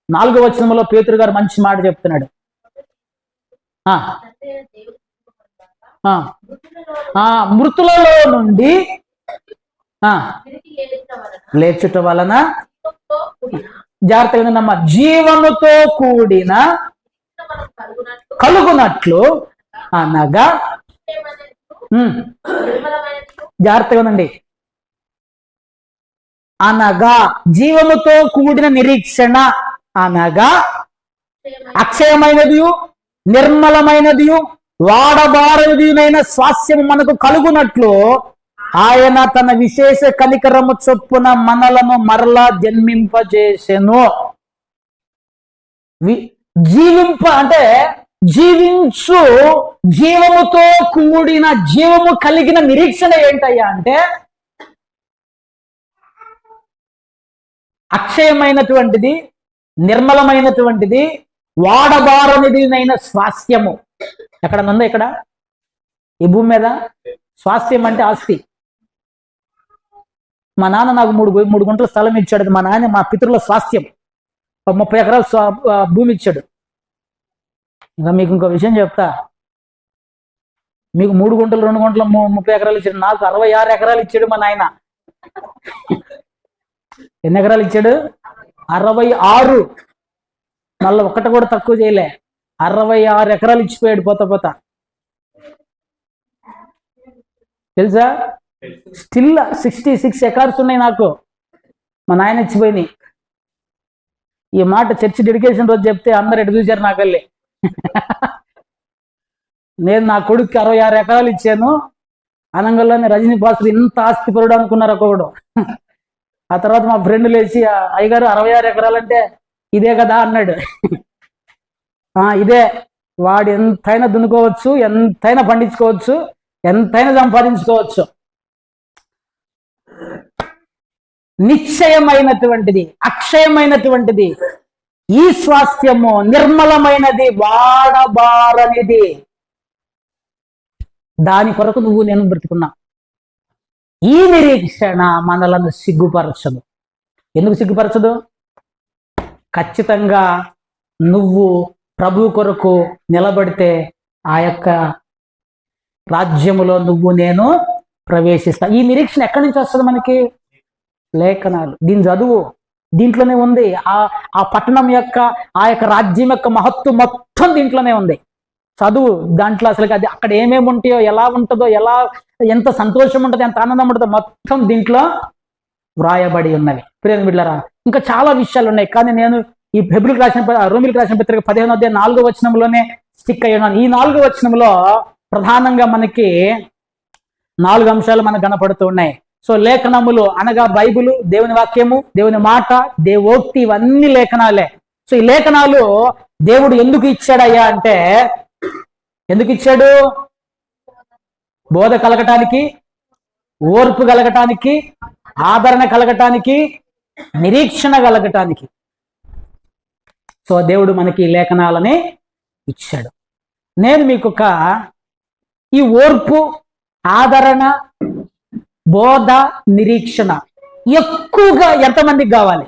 4వ వచనంలో పేతురు గారు మంచి మాట చెప్తున్నాడు. మృతులలో నుండి లేచుట వలన జాగ్రత్తగా నమ్మ జీవముతో కూడిన కలుగునట్లు అనగా జాగ్రత్తగా ఉండండి. అనగా జీవముతో కూడిన నిరీక్షణ అనగా అక్షయమైనది నిర్మలమైనది వాడబారదినైన స్వాస్థ్యము మనకు కలుగునట్లు ఆయన తన విశేష కనికరము చొప్పున మనలను మరలా జన్మింపజేసెను. జీవింప అంటే జీవించు, జీవముతో కూడిన జీవము కలిగిన నిరీక్షణ ఏంటయ్యా అంటే అక్షయమైనటువంటిది, నిర్మలమైనటువంటిది, వాడబారనిదినైన స్వాస్థ్యము. ఎక్కడ ఉందో ఇక్కడ ఈ భూమి మీద స్వాస్థ్యం అంటే ఆస్తి. మా నాన్న నాకు మూడు గుంటల స్థలం ఇచ్చాడు. మా నాన్న మా పితరుల స్వాస్థ్యం 30 ఎకరాల భూమి ఇచ్చాడు. ఇంకా మీకు ఇంకో విషయం చెప్తా. మీకు 3 గుంటలు 2 గుంటలు 30 ఎకరాలు ఇచ్చాడు. నాకు 66 ఎకరాలు ఇచ్చాడు మా నాయన. ఎన్ని ఎకరాలు ఇచ్చాడు? 66. మళ్ళీ ఒక్కటి కూడా తక్కువ చేయలే. 66 ఎకరాలు ఇచ్చిపోయాడు పోతా. తెలుసా? స్టిల్ 66 ఎకర్స్ ఉన్నాయి నాకు, మా నాయన ఇచ్చిపోయినాయి. ఈ మాట చర్చి డెడికేషన్ రోజు చెప్తే అందరు ఎటు చూశారు నాకల్లి. నేను నా కొడుక్కి 66 ఎకరాలు ఇచ్చాను. అనంగల్లోనే రజనీ పాస్టర్ ఇంత ఆస్తిపరుడు అనుకున్నారు ఒక్కొక్కడు. ఆ తర్వాత మా ఫ్రెండ్ లేచి అయ్యగారు 66 ఎకరాలంటే ఇదే కదా అన్నాడు. ఇదే, వాడు ఎంతైనా దున్నుకోవచ్చు, ఎంతైనా పండించుకోవచ్చు, ఎంతైనా సంపాదించుకోవచ్చు. నిశ్చయమైనటువంటిది, అక్షయమైనటువంటిది ఈ స్వాస్థ్యము, నిర్మలమైనది, వాడబారనిది. దాని కొరకు నువ్వు నేను బ్రతుకున్నా. ఈ నిరీక్షణ మనలను సిగ్గుపరచదు. ఎందుకు సిగ్గుపరచదు? ఖచ్చితంగా నువ్వు ప్రభు కొరకు నిలబడితే ఆ యొక్క రాజ్యములో నువ్వు నేను ప్రవేశిస్తా. ఈ నిరీక్షణ ఎక్కడి నుంచి వస్తుంది మనకి? లేఖనాలు. దీని చదువు, దీంట్లోనే ఉంది. ఆ పట్టణం యొక్క, ఆ యొక్క రాజ్యం యొక్క మహత్తు మొత్తం దీంట్లోనే ఉంది. చదువు. దాంట్లో అసలు అది అక్కడ ఏమేమి ఉంటాయో, ఎలా ఉంటుందో, ఎంత సంతోషం ఉంటుందో, ఎంత ఆనందం ఉంటుందో మొత్తం దీంట్లో వ్రాయబడి ఉన్నవి. ప్రియమైన బిడ్డలారా, ఇంకా చాలా విషయాలు ఉన్నాయి. కానీ నేను ఈ రోమిలకు రాసిన పత్రిక 15వ అధ్యాయం 4వ వచనంలోనే స్టిక్ అయి ఉన్నాను. ఈ 4వ వచనంలో ప్రధానంగా మనకి 4 అంశాలు మనకు కనపడుతూ ఉన్నాయి. సో లేఖనములు అనగా బైబిలు, దేవుని వాక్యము, దేవుని మాట, దేవోక్తి, ఇవన్నీ లేఖనాలే. సో ఈ లేఖనాలు దేవుడు ఎందుకు ఇచ్చాడయ్యా అంటే, ఎందుకు ఇచ్చాడు? బోధ కలగటానికి, ఓర్పు కలగటానికి, ఆదరణ కలగటానికి, నిరీక్షణ కలగటానికి. సో దేవుడు మనకి లేఖనాలని ఇచ్చాడు. నేను మీకు ఈ ఓర్పు, ఆదరణ, బోధ, నిరీక్షణ ఎక్కువగా ఎంతమందికి కావాలి?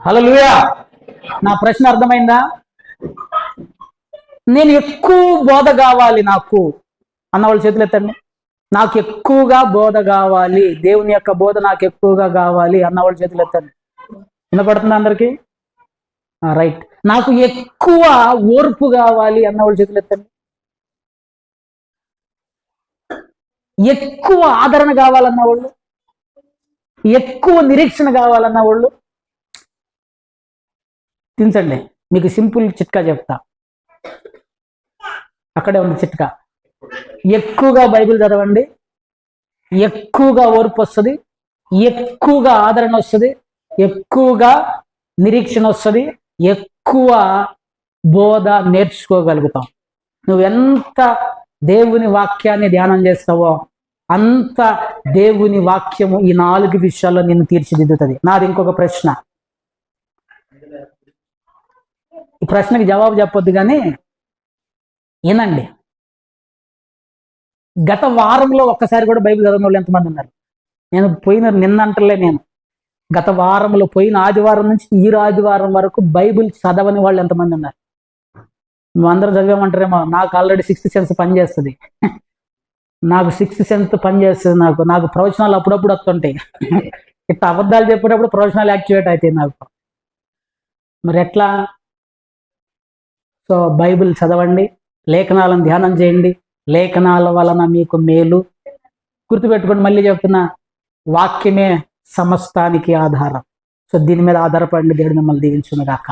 హల్లెలూయా. నా ప్రశ్న అర్థమైందా? నేను ఎక్కువ బోధ కావాలి నాకు అన్న వాళ్ళు చేతులు ఎత్తండి. నాకు ఎక్కువగా బోధ కావాలి, దేవుని యొక్క బోధ నాకు ఎక్కువగా కావాలి అన్నవాళ్ళు చేతులు ఎత్తండి. వినపడుతుందా అందరికీ? రైట్. నాకు ఎక్కువ ఓర్పు కావాలి అన్నవాళ్ళు చేతులు ఎత్తండి. ఎక్కువ ఆదరణ కావాలన్న వాళ్ళు, ఎక్కువ నిరీక్షణ కావాలన్న వాళ్ళు తించండి. మీకు సింపుల్ చిట్కా చెప్తా. అక్కడే ఉంది చిట్కా. ఎక్కువగా బైబిల్ చదవండి, ఎక్కువగా ఓర్పు వస్తుంది, ఎక్కువగా ఆదరణ వస్తుంది, ఎక్కువగా నిరీక్షణ వస్తుంది, ఎక్కువ బోధ నేర్చుకోగలుగుతాం. నువ్వెంత దేవుని వాక్యాన్ని ధ్యానం చేస్తావో అంత దేవుని వాక్యము ఈ 4 విషయాల్లో నిన్ను తీర్చిదిద్దుతుంది. నాది ఇంకొక ప్రశ్న. ఈ ప్రశ్నకి జవాబు చెప్పొద్దు కానీ వినండి. గత వారంలో ఒక్కసారి కూడా బైబిల్ చదవని వాళ్ళు ఎంతమంది ఉన్నారు? నేను నిన్న అంటలే, నేను గత వారంలో పోయిన ఆదివారం నుంచి ఈ ఆదివారం వరకు బైబిల్ చదవని వాళ్ళు ఎంతమంది ఉన్నారు? మేమందరం చదివామంటారేమో. నాకు ఆల్రెడీ 6th సెన్స్ పనిచేస్తుంది. నాకు 6th సెన్స్ పనిచేస్తుంది. నాకు ప్రవచనాలు అప్పుడప్పుడు వస్తుంటాయి. ఇట్లా అబద్ధాలు చెప్పేటప్పుడు ప్రవచనాలు యాక్టివేట్ అవుతాయి నాకు. మరి ఎట్లా? సో బైబిల్ చదవండి, లేఖనాలను ధ్యానం చేయండి, లేఖనాల వలన మీకు మేలు. గుర్తుపెట్టుకోండి, మళ్ళీ చెప్తున్నా, వాక్యమే సమస్తానికి ఆధారం. సో దీని మీద ఆధారపడండి. దేవుడు మిమ్మల్ని దీవించును గాక.